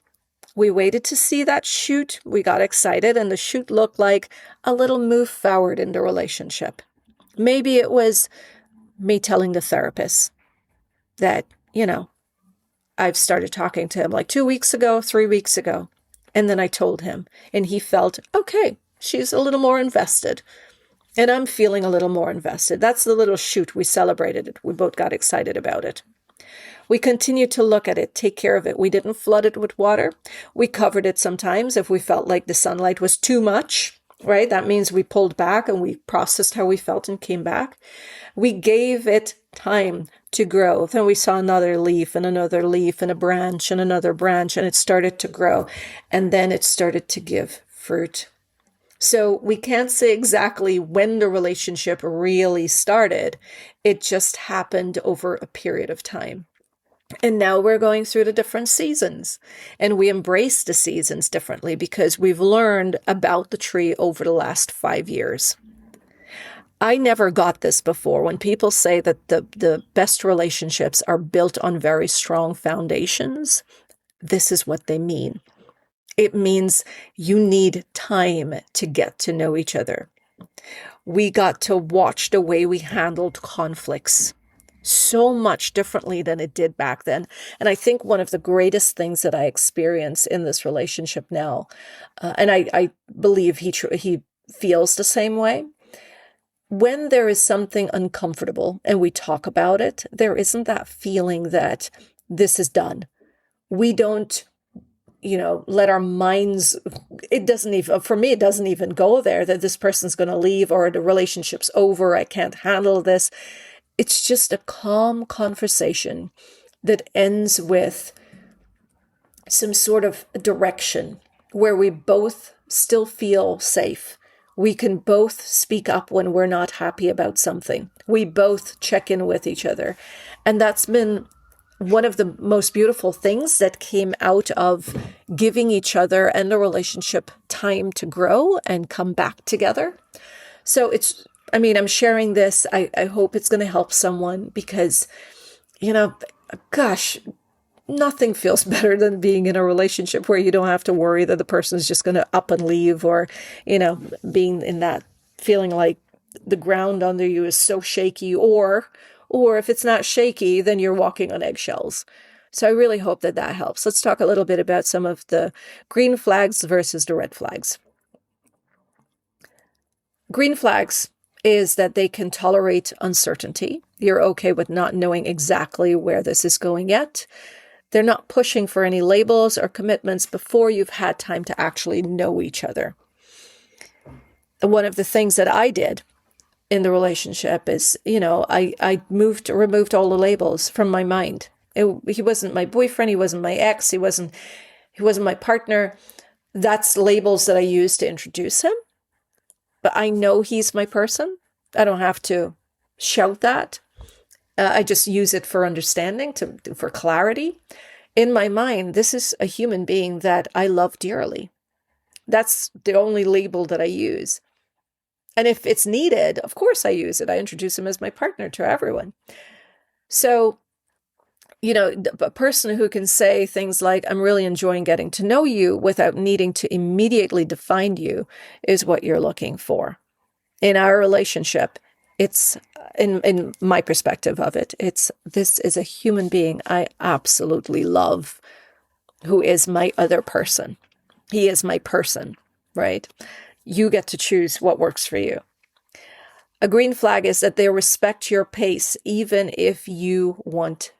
We waited to see that shoot. We got excited, and the shoot looked like a little move forward in the relationship. Maybe it was me telling the therapist that, I've started talking to him like 2 weeks ago, 3 weeks ago. And then I told him, and he felt, okay, she's a little more invested. And I'm feeling a little more invested. That's the little shoot. We celebrated it. We both got excited about it. We continued to look at it, take care of it. We didn't flood it with water. We covered it sometimes if we felt like the sunlight was too much, right? That means we pulled back and we processed how we felt and came back. We gave it time to grow. Then we saw another leaf and a branch and another branch, and it started to grow. And then it started to give fruit. So we can't say exactly when the relationship really started. It just happened over a period of time. And now we're going through the different seasons, and we embrace the seasons differently because we've learned about the tree over the last 5 years. I never got this before. When people say that the best relationships are built on very strong foundations, this is what they mean. It means you need time to get to know each other. We got to watch the way we handled conflicts so much differently than it did back then. And I think one of the greatest things that I experience in this relationship now, and I believe he feels the same way, when there is something uncomfortable and we talk about it, there isn't that feeling that this is done. We don't, let our minds, it doesn't even, for me, it doesn't even go there that this person's going to leave or the relationship's over. I can't handle this. It's just a calm conversation that ends with some sort of direction where we both still feel safe. We can both speak up when we're not happy about something. We both check in with each other. And that's been one of the most beautiful things that came out of giving each other and the relationship time to grow and come back together. So I'm sharing this. I hope it's going to help someone because, gosh, nothing feels better than being in a relationship where you don't have to worry that the person is just going to up and leave or, being in that feeling like the ground under you is so shaky or if it's not shaky, then you're walking on eggshells. So I really hope that helps. Let's talk a little bit about some of the green flags versus the red flags. Green flags is that they can tolerate uncertainty. You're okay with not knowing exactly where this is going yet. They're not pushing for any labels or commitments before you've had time to actually know each other. One of the things that I did in the relationship is, I removed all the labels from my mind. He wasn't my boyfriend. He wasn't my ex. He wasn't my partner. That's labels that I used to introduce him. But I know he's my person. I don't have to shout that. I just use it for understanding, for clarity. In my mind, this is a human being that I love dearly. That's the only label that I use. And if it's needed, of course I use it. I introduce him as my partner to everyone. So, a person who can say things like, I'm really enjoying getting to know you without needing to immediately define you is what you're looking for. In our relationship, it's, in my perspective of it, this is a human being I absolutely love who is my other person. He is my person, right? You get to choose what works for you. A green flag is that they respect your pace, even if you want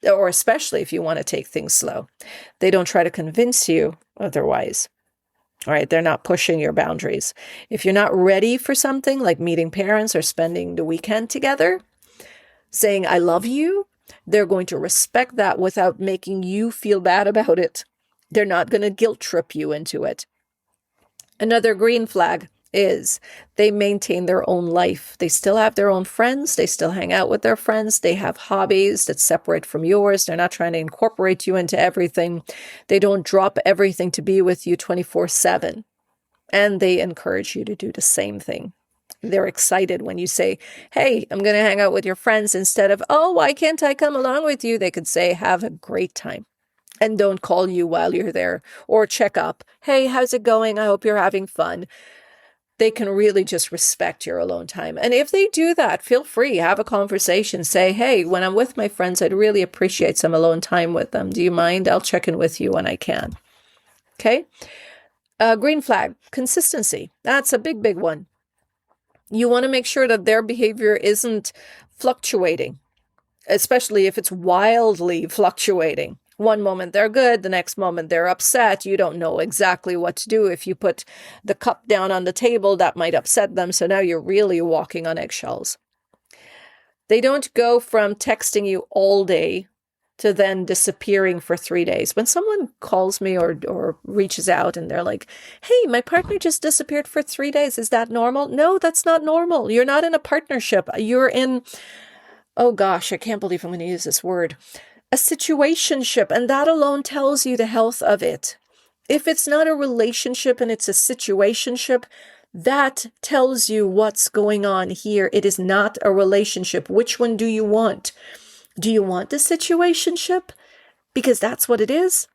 or especially if you want to take things slow. They don't try to convince you otherwise. All right, they're not pushing your boundaries. If you're not ready for something like meeting parents or spending the weekend together, saying, I love you, they're going to respect that without making you feel bad about it. They're not going to guilt trip you into it. Another green flag is they maintain their own life. They still have their own friends. They still hang out with their friends. They have hobbies that separate from yours. They're not trying to incorporate you into everything. They don't drop everything to be with you 24/7. And they encourage you to do the same thing. They're excited when you say, hey, I'm going to hang out with your friends, instead of, oh, why can't I come along with you? They could say, have a great time. And don't call you while you're there or check up. Hey, how's it going? I hope you're having fun. They can really just respect your alone time. And if they do that, feel free, have a conversation. Say, hey, when I'm with my friends, I'd really appreciate some alone time with them. Do you mind? I'll check in with you when I can. Okay. Green flag, consistency. That's a big, big one. You want to make sure that their behavior isn't fluctuating, especially if it's wildly fluctuating. One moment they're good, the next moment they're upset. You don't know exactly what to do. If you put the cup down on the table, that might upset them. So now you're really walking on eggshells. They don't go from texting you all day to then disappearing for 3 days. When someone calls me or reaches out and they're like, hey, my partner just disappeared for 3 days. Is that normal? No, that's not normal. You're not in a partnership. You're in, oh gosh, I can't believe I'm going to use this word, a situationship. And that alone tells you the health of it. If it's not a relationship and it's a situationship, that tells you what's going on here. It is not a relationship. Which one do you want? Do you want the situationship? Because that's what it is.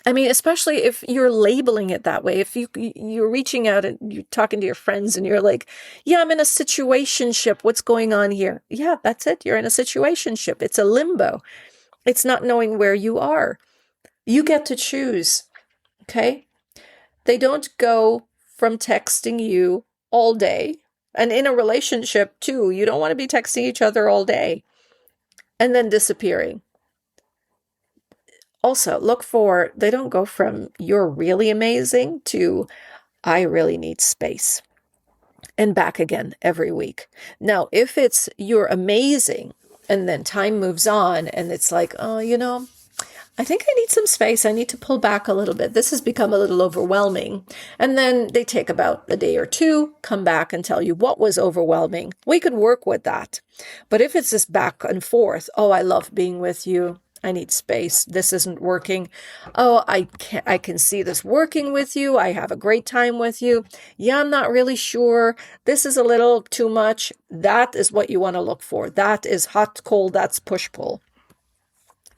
I mean, especially if you're labeling it that way. If you're reaching out and you're talking to your friends and you're like, yeah, I'm in a situationship. What's going on here? Yeah, that's it. You're in a situationship. It's a limbo. It's not knowing where you are. You get to choose. Okay? They don't go from texting you all day. And in a relationship too, you don't want to be texting each other all day and then disappearing. Also, look for, they don't go from you're really amazing to I really need space and back again every week. Now, if it's you're amazing and then time moves on and it's like, oh, I think I need some space. I need to pull back a little bit. This has become a little overwhelming. And then they take about a day or two, come back and tell you what was overwhelming. We could work with that. But if it's this back and forth, oh, I love being with you. I need space. This isn't working. Oh, I can see this working with you. I have a great time with you. Yeah, I'm not really sure. This is a little too much. That is what you want to look for. That is hot, cold. That's push, pull.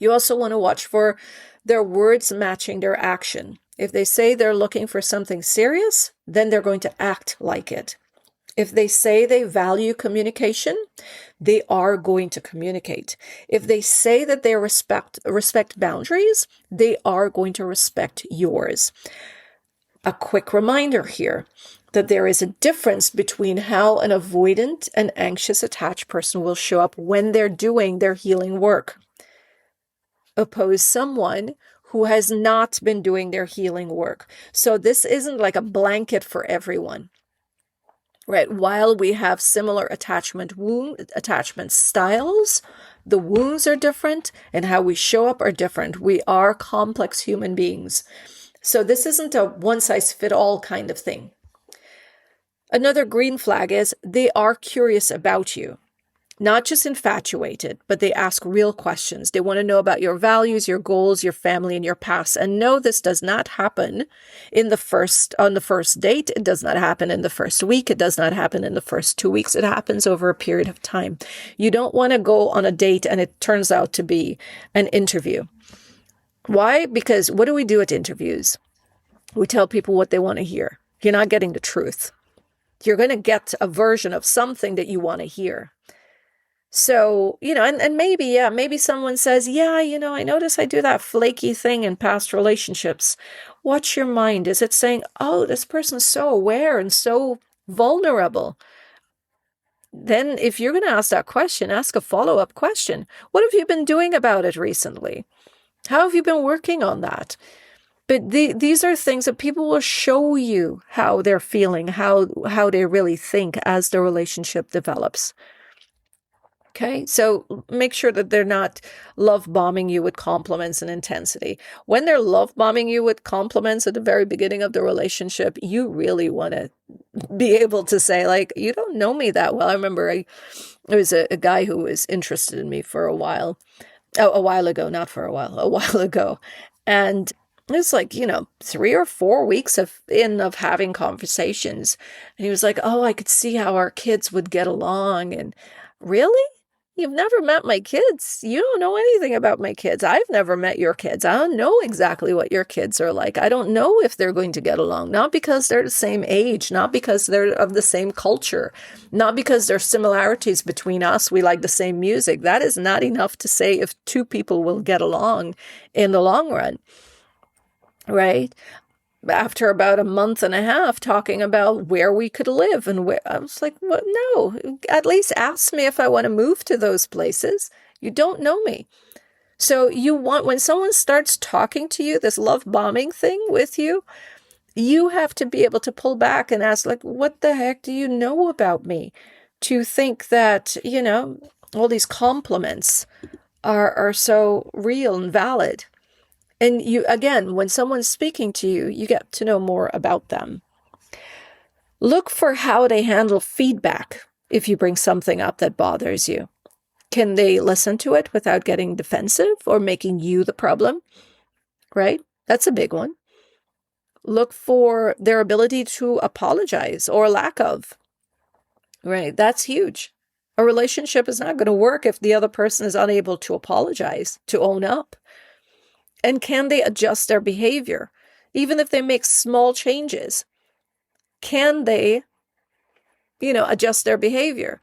You also want to watch for their words matching their action. If they say they're looking for something serious, then they're going to act like it. If they say they value communication, they are going to communicate. If they say that they respect boundaries, they are going to respect yours. A quick reminder here that there is a difference between how an avoidant and anxious attached person will show up when they're doing their healing work. Oppose someone who has not been doing their healing work. So this isn't like a blanket for everyone, right? While we have similar attachment styles, the wounds are different and how we show up are different. We are complex human beings. So this isn't a one-size-fits-all kind of thing. Another green flag is they are curious about you. Not just infatuated, but they ask real questions. They want to know about your values, your goals, your family, and your past. And no, this does not happen on the first date. It does not happen in the first week. It does not happen in the first 2 weeks. It happens over a period of time. You don't want to go on a date and it turns out to be an interview. Why? Because what do we do at interviews? We tell people what they want to hear. You're not getting the truth. You're going to get a version of something that you want to hear. So, and maybe someone says, I notice I do that flaky thing in past relationships. Watch your mind. Is it saying, oh, this person's so aware and so vulnerable? then if you're going to ask that question, ask a follow-up question. What have you been doing about it recently? How have you been working on that? But these are things that people will show you how they're feeling, how they really think as the relationship develops. Okay, so make sure that they're not love bombing you with compliments and intensity. When they're love bombing you with compliments at the very beginning of the relationship, you really want to be able to say, like, you don't know me that well. I remember there was a guy who was interested in me for a while. Oh, a while ago, not for a while ago. And it was like, 3 or 4 weeks of having conversations. And he was like, oh, I could see how our kids would get along. And really? You've never met my kids. You don't know anything about my kids. I've never met your kids. I don't know exactly what your kids are like. I don't know if they're going to get along. Not because they're the same age, not because they're of the same culture, not because there's similarities between us. We like the same music. That is not enough to say if two people will get along in the long run, right? After about a month and a half talking about where we could live and where, I was like, well, no, at least ask me if I want to move to those places. You don't know me. So when someone starts talking to you, this love bombing thing with you, you have to be able to pull back and ask, like, what the heck do you know about me to think that, all these compliments are so real and valid? And again, when someone's speaking to you, you get to know more about them. Look for how they handle feedback if you bring something up that bothers you. Can they listen to it without getting defensive or making you the problem? Right? That's a big one. Look for their ability to apologize or lack of. Right? That's huge. A relationship is not going to work if the other person is unable to apologize, to own up. And can they adjust their behavior? Even if they make small changes, can they, adjust their behavior?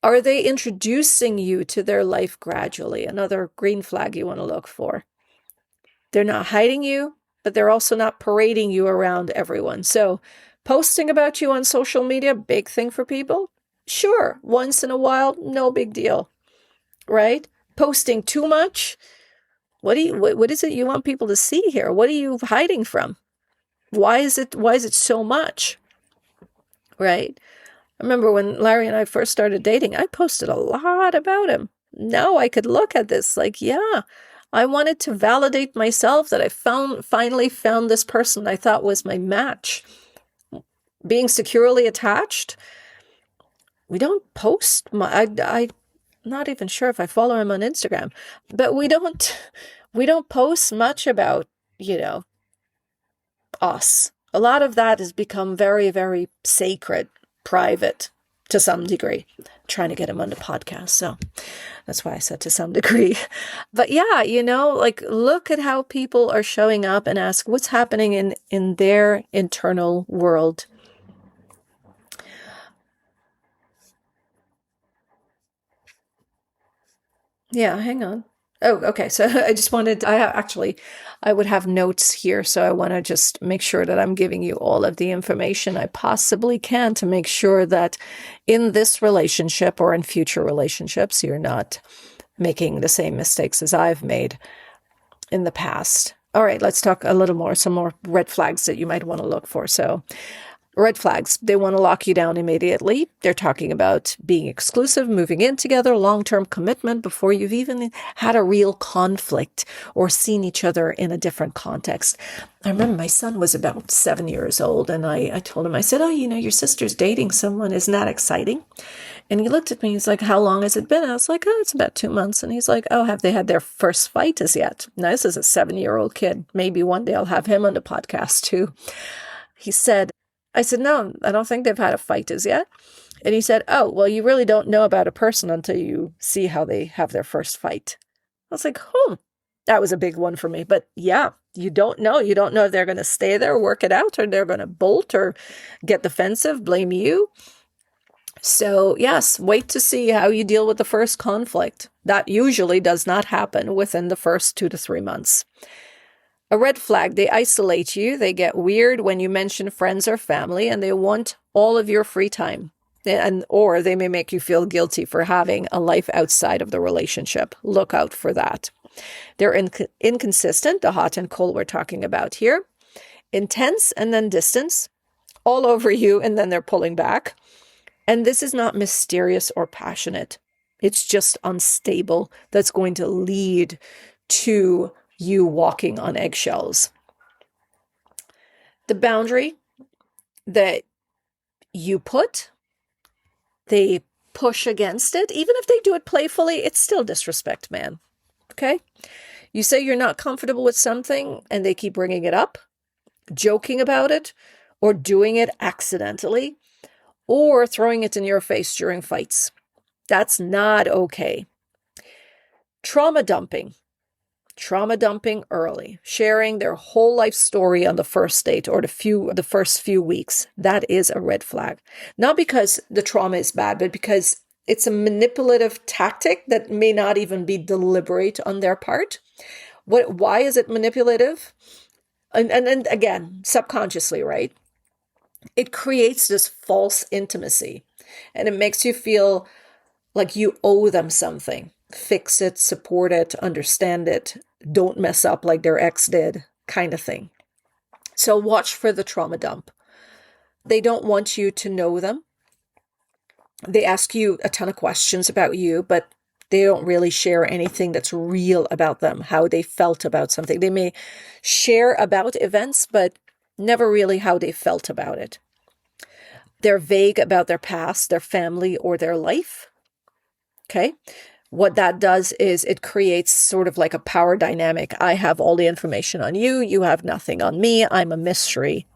Are they introducing you to their life gradually? Another green flag you want to look for. They're not hiding you, but they're also not parading you around everyone. So posting about you on social media, big thing for people? Sure, once in a while, no big deal, right? Posting too much? What is it you want people to see here? What are you hiding from? Why is it so much? Right? I remember when Larry and I first started dating, I posted a lot about him. Now I could look at this like, yeah, I wanted to validate myself that I finally found this person I thought was my match. Being securely attached, we don't post I'm not even sure if I follow him on Instagram, but we don't post much about, us. A lot of that has become very, very sacred, private to some degree. I'm trying to get him on the podcast, so that's why I said to some degree. But yeah, look at how people are showing up and ask what's happening in their internal world. Yeah, hang on. Oh, okay. So I would have notes here. So I want to just make sure that I'm giving you all of the information I possibly can to make sure that in this relationship or in future relationships, you're not making the same mistakes as I've made in the past. All right, let's talk a little more, some more red flags that you might want to look for. So red flags, they want to lock you down immediately. They're talking about being exclusive, moving in together, long-term commitment before you've even had a real conflict or seen each other in a different context. I remember my son was about 7 years old, and I told him, I said, oh, your sister's dating someone. Isn't that exciting? And he looked at me, he's like, how long has it been? And I was like, oh, it's about 2 months. And he's like, oh, have they had their first fight as yet? Now, this is a 7-year-old kid. Maybe one day I'll have him on the podcast too. I said, no, I don't think they've had a fight as yet. And he said, oh, well, you really don't know about a person until you see how they have their first fight. I was like, that was a big one for me. But yeah, you don't know. You don't know if they're going to stay there, work it out, or they're going to bolt or get defensive, blame you. So yes, wait to see how you deal with the first conflict. That usually does not happen within the first 2 to 3 months. A red flag, they isolate you, they get weird when you mention friends or family, and they want all of your free time. or they may make you feel guilty for having a life outside of the relationship. Look out for that. They're inconsistent, the hot and cold we're talking about here. Intense and then distance, all over you, and then they're pulling back. And this is not mysterious or passionate. It's just unstable. That's going to lead to you walking on eggshells. The boundary that you put, they push against it. Even if they do it playfully, it's still disrespect, man. Okay? You say you're not comfortable with something and they keep bringing it up, joking about it, or doing it accidentally, or throwing it in your face during fights. That's not okay. Trauma dumping early, sharing their whole life story on the first date or the first few weeks. That is a red flag. Not because the trauma is bad, but because it's a manipulative tactic that may not even be deliberate on their part. Why is it manipulative? And again, subconsciously, right? It creates this false intimacy, and it makes you feel like you owe them something. Fix it, support it, understand it, don't mess up like their ex did, kind of thing. So watch for the trauma dump. They don't want you to know them. They ask you a ton of questions about you, but they don't really share anything that's real about them, how they felt about something. They may share about events, but never really how they felt about it. They're vague about their past, their family, or their life. Okay? What that does is it creates sort of like a power dynamic. I have all the information on you. You have nothing on me. I'm a mystery.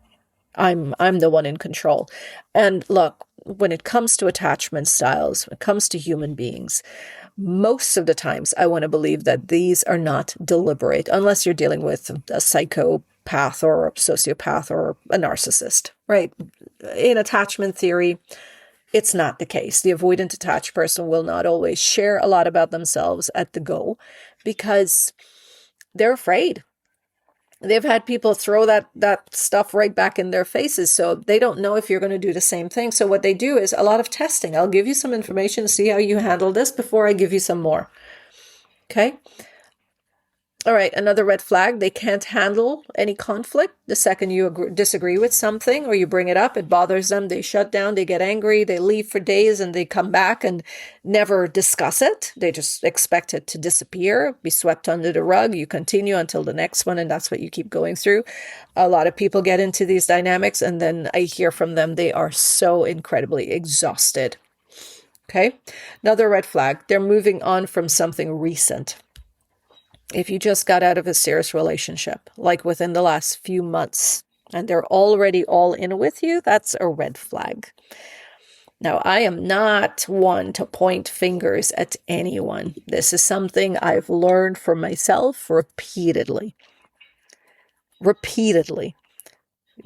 I'm the one in control. And look, when it comes to attachment styles, when it comes to human beings, most of the times I want to believe that these are not deliberate, unless you're dealing with a psychopath or a sociopath or a narcissist, right? In attachment theory, it's not the case. The avoidant attached person will not always share a lot about themselves at the go because they're afraid. They've had people throw that stuff right back in their faces, so they don't know if you're going to do the same thing. So what they do is a lot of testing. I'll give you some information, see how you handle this before I give you some more. Okay? All right, another red flag, they can't handle any conflict. The second you disagree with something or you bring it up, it bothers them. They shut down, they get angry, they leave for days, and they come back and never discuss it. They just expect it to disappear, be swept under the rug. You continue until the next one, and that's what you keep going through. A lot of people get into these dynamics, and then I hear from them, they are so incredibly exhausted. Okay, another red flag, they're moving on from something recent. If you just got out of a serious relationship, like within the last few months, and they're already all in with you, that's a red flag. Now, I am not one to point fingers at anyone. This is something I've learned for myself repeatedly.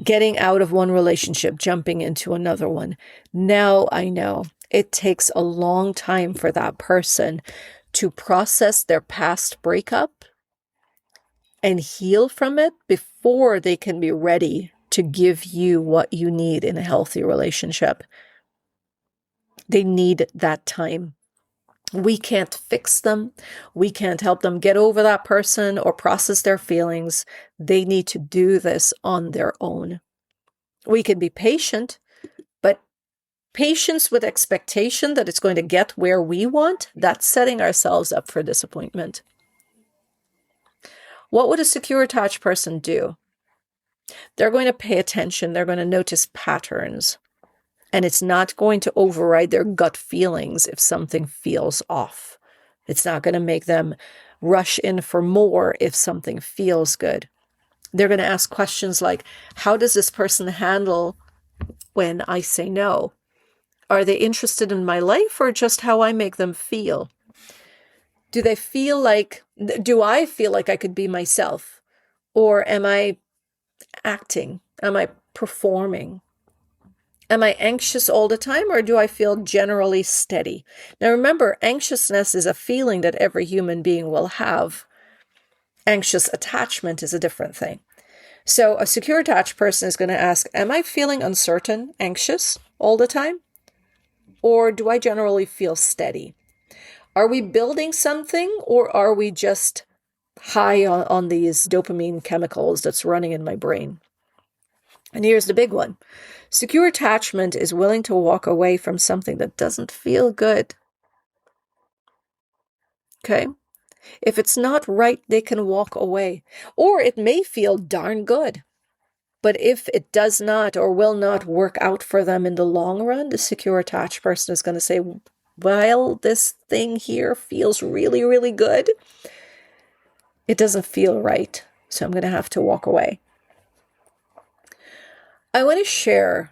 Getting out of one relationship, jumping into another one. Now I know it takes a long time for that person to process their past breakup and heal from it before they can be ready to give you what you need in a healthy relationship. They need that time. We can't fix them. We can't help them get over that person or process their feelings. They need to do this on their own. We can be patient, but patience with expectation that it's going to get where we want, that's setting ourselves up for disappointment. What would a secure attached person do? They're going to pay attention. They're going to notice patterns. And it's not going to override their gut feelings if something feels off. It's not going to make them rush in for more if something feels good. They're going to ask questions like, how does this person handle when I say no? Are they interested in my life or just how I make them feel? Do I feel like I could be myself? Or am I acting? Am I performing? Am I anxious all the time, or do I feel generally steady? Now remember, anxiousness is a feeling that every human being will have. Anxious attachment is a different thing. So a secure attached person is going to ask, am I feeling uncertain, anxious all the time? or do I generally feel steady? Are we building something, or are we just high on these dopamine chemicals that's running in my brain? And here's the big one. Secure attachment is willing to walk away from something that doesn't feel good. Okay? If it's not right, they can walk away. Or it may feel darn good. But if it does not or will not work out for them in the long run, the secure attached person is going to say, well, this thing here feels really, really good, it doesn't feel right. So I'm going to have to walk away. I want to share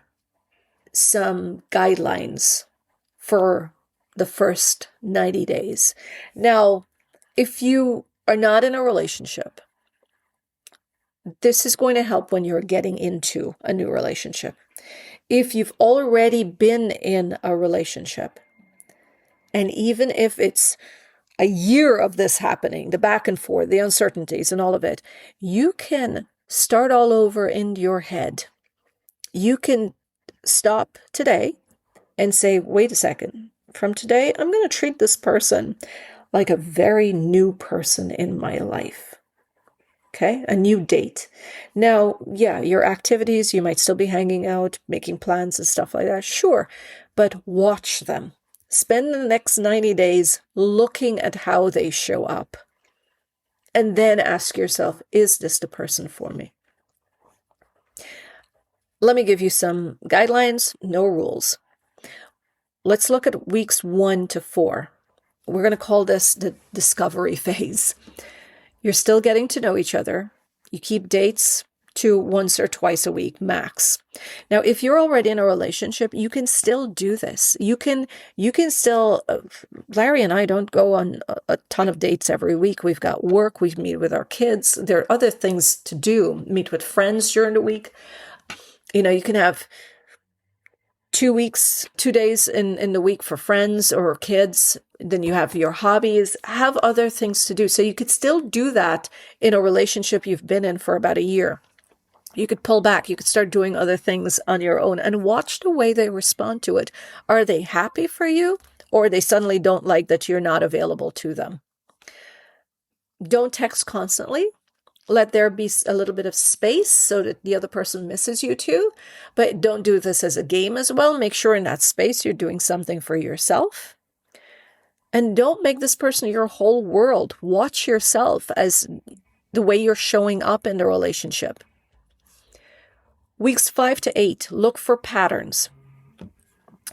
some guidelines for the first 90 days. Now, if you are not in a relationship, this is going to help when you're getting into a new relationship. If you've already been in a relationship, and even if it's a year of this happening, the back and forth, the uncertainties and all of it, you can start all over in your head. You can stop today and say, wait a second, from today, I'm going to treat this person like a very new person in my life. Okay, a new date. Now, yeah, your activities, you might still be hanging out, making plans and stuff like that. Sure, but watch them. Spend the next 90 days looking at how they show up. And then ask yourself, is this the person for me? Let me give you some guidelines, no rules. Let's look at weeks 1 to 4. We're going to call this the discovery phase. You're still getting to know each other. You keep dates to once or twice a week, max. Now, if you're already in a relationship, you can still do this. You can still, Larry and I don't go on a ton of dates every week. We've got work, we meet with our kids. There are other things to do, meet with friends during the week. You know, you can have 2 days in the week for friends or kids. Then you have your hobbies, have other things to do. So you could still do that in a relationship you've been in for about a year. You could pull back. You could start doing other things on your own and watch the way they respond to it. Are they happy for you, or they suddenly don't like that you're not available to them? Don't text constantly. Let there be a little bit of space so that the other person misses you too. But don't do this as a game as well. Make sure in that space you're doing something for yourself. And don't make this person your whole world. Watch yourself as the way you're showing up in the relationship. Weeks 5 to 8, look for patterns.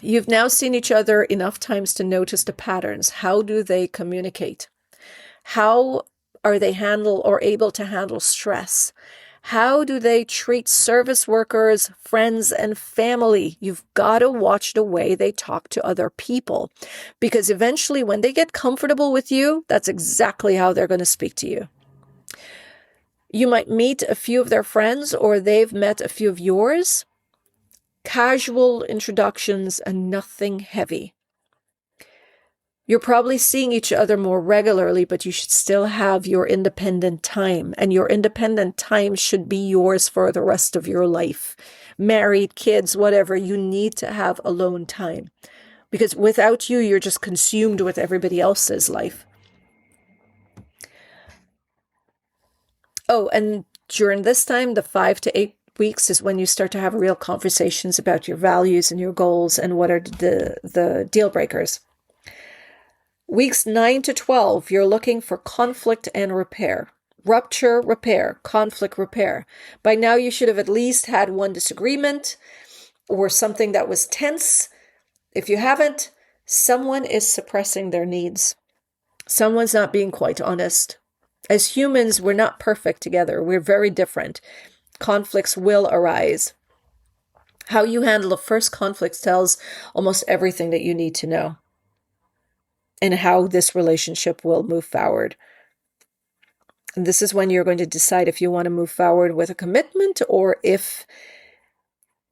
You've now seen each other enough times to notice the patterns. How do they communicate? How are they able to handle stress? How do they treat service workers, friends, and family? You've got to watch the way they talk to other people, because eventually when they get comfortable with you, that's exactly how they're going to speak to you. You might meet a few of their friends, or they've met a few of yours. Casual introductions and nothing heavy. You're probably seeing each other more regularly, but you should still have your independent time. And your independent time should be yours for the rest of your life. Married, kids, whatever, you need to have alone time. Because without you, you're just consumed with everybody else's life. Oh, and during this time, the 5 to 8 weeks is when you start to have real conversations about your values and your goals and what are the deal breakers. Weeks 9 to 12, you're looking for conflict and repair. Rupture, repair, conflict, repair. By now, you should have at least had one disagreement or something that was tense. If you haven't, someone is suppressing their needs. Someone's not being quite honest. As humans, we're not perfect together. We're very different. Conflicts will arise. How you handle the first conflict tells almost everything that you need to know, and how this relationship will move forward. And this is when you're going to decide if you want to move forward with a commitment or if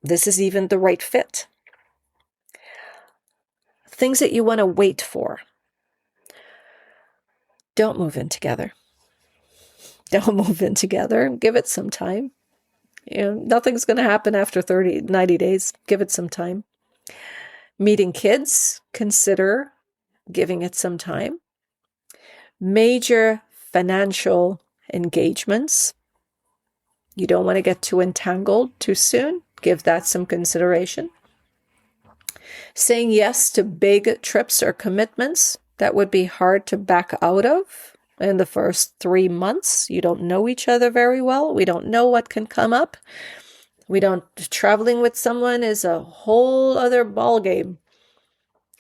this is even the right fit. Things that you want to wait for. Don't move in together. Don't move in together. Give it some time. Nothing's going to happen after 90 days. Give it some time. Meeting kids, consider giving it some time. Major financial engagements. You don't want to get too entangled too soon. Give that some consideration. Saying yes to big trips or commitments that would be hard to back out of in the first 3 months. You don't know each other very well. We don't know what can come up. Traveling with someone is a whole other ballgame.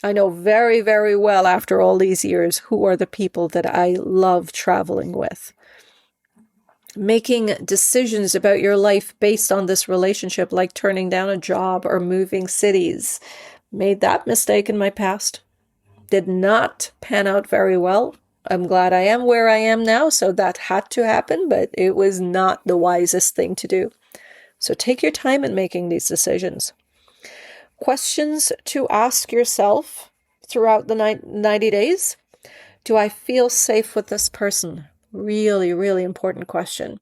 I know very, very well after all these years who are the people that I love traveling with. Making decisions about your life based on this relationship, like turning down a job or moving cities. Made that mistake in my past. Did not pan out very well. I'm glad I am where I am now, so that had to happen, but it was not the wisest thing to do. So take your time in making these decisions. Questions to ask yourself throughout the 90 days. Do I feel safe with this person? Really, really important question.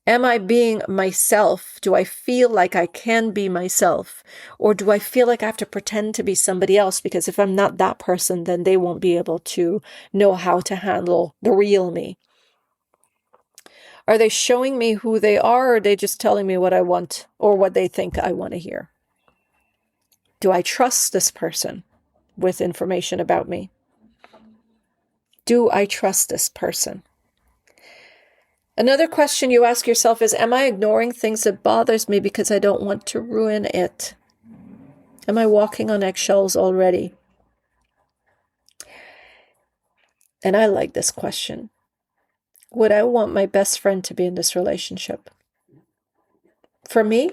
Am I being myself? Do I feel like I can be myself? Or do I feel like I have to pretend to be somebody else? Because if I'm not that person, then they won't be able to know how to handle the real me. Are they showing me who they are, or are they just telling me what I want or what they think I want to hear? Do I trust this person with information about me? Do I trust this person? Another question you ask yourself is, am I ignoring things that bothers me because I don't want to ruin it? Am I walking on eggshells already? And I like this question. Would I want my best friend to be in this relationship? For me,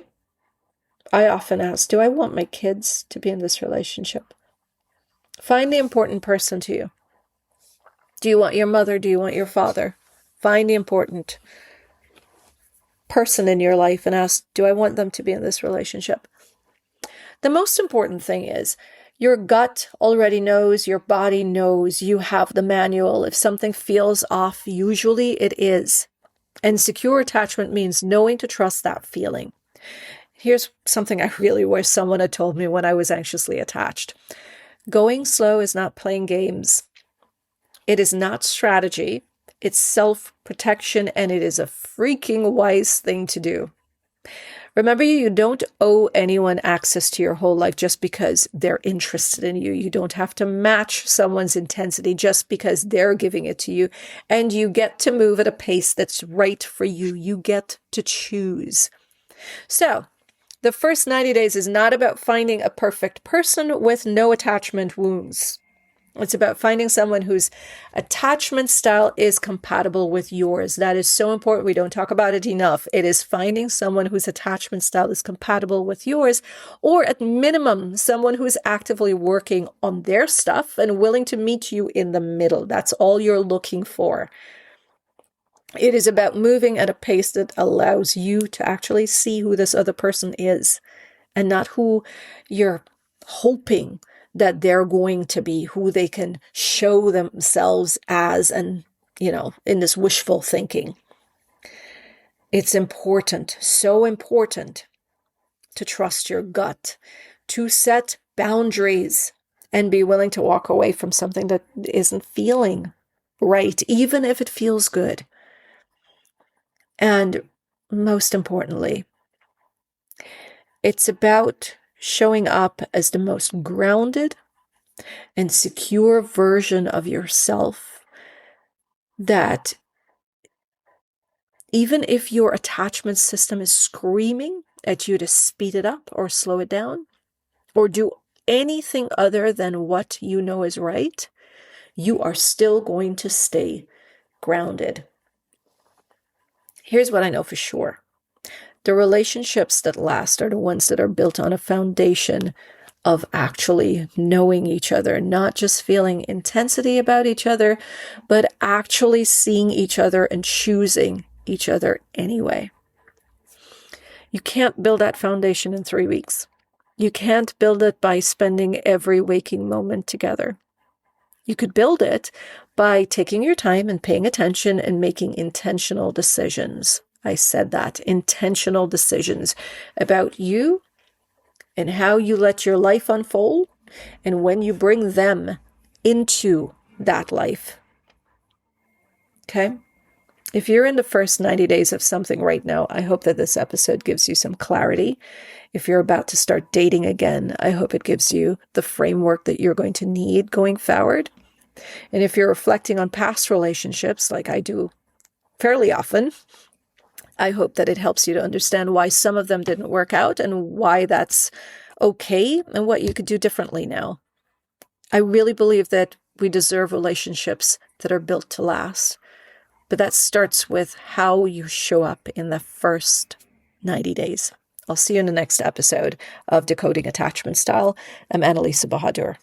I often ask, do I want my kids to be in this relationship? Find the important person to you. Do you want your mother? Do you want your father? Find the important person in your life and ask, do I want them to be in this relationship? The most important thing is your gut already knows, your body knows, you have the manual. If something feels off, usually it is. And secure attachment means knowing to trust that feeling. Here's something I really wish someone had told me when I was anxiously attached. Going slow is not playing games. It is not strategy. It's self-protection, and it is a freaking wise thing to do. Remember, you don't owe anyone access to your whole life just because they're interested in you. You don't have to match someone's intensity just because they're giving it to you. And you get to move at a pace that's right for you. You get to choose. So, the first 90 days is not about finding a perfect person with no attachment wounds. It's about finding someone whose attachment style is compatible with yours. That is so important. We don't talk about it enough. It is finding someone whose attachment style is compatible with yours, or at minimum, someone who is actively working on their stuff and willing to meet you in the middle. That's all you're looking for. It is about moving at a pace that allows you to actually see who this other person is and not who you're hoping that they're going to be, who they can show themselves as, and, in this wishful thinking. It's important, so important, to trust your gut, to set boundaries and be willing to walk away from something that isn't feeling right, even if it feels good. And most importantly, it's about showing up as the most grounded and secure version of yourself, that even if your attachment system is screaming at you to speed it up or slow it down or do anything other than what you know is right, you are still going to stay grounded. Here's what I know for sure. The relationships that last are the ones that are built on a foundation of actually knowing each other, not just feeling intensity about each other, but actually seeing each other and choosing each other anyway. You can't build that foundation in 3 weeks. You can't build it by spending every waking moment together. You could build it by taking your time and paying attention and making intentional decisions. I said that, intentional decisions about you and how you let your life unfold and when you bring them into that life. Okay? If you're in the first 90 days of something right now, I hope that this episode gives you some clarity. If you're about to start dating again, I hope it gives you the framework that you're going to need going forward. And if you're reflecting on past relationships, like I do fairly often, I hope that it helps you to understand why some of them didn't work out and why that's okay and what you could do differently now. I really believe that we deserve relationships that are built to last. But that starts with how you show up in the first 90 days. I'll see you in the next episode of Decoding Attachment Style. I'm Annalisa Bahadur.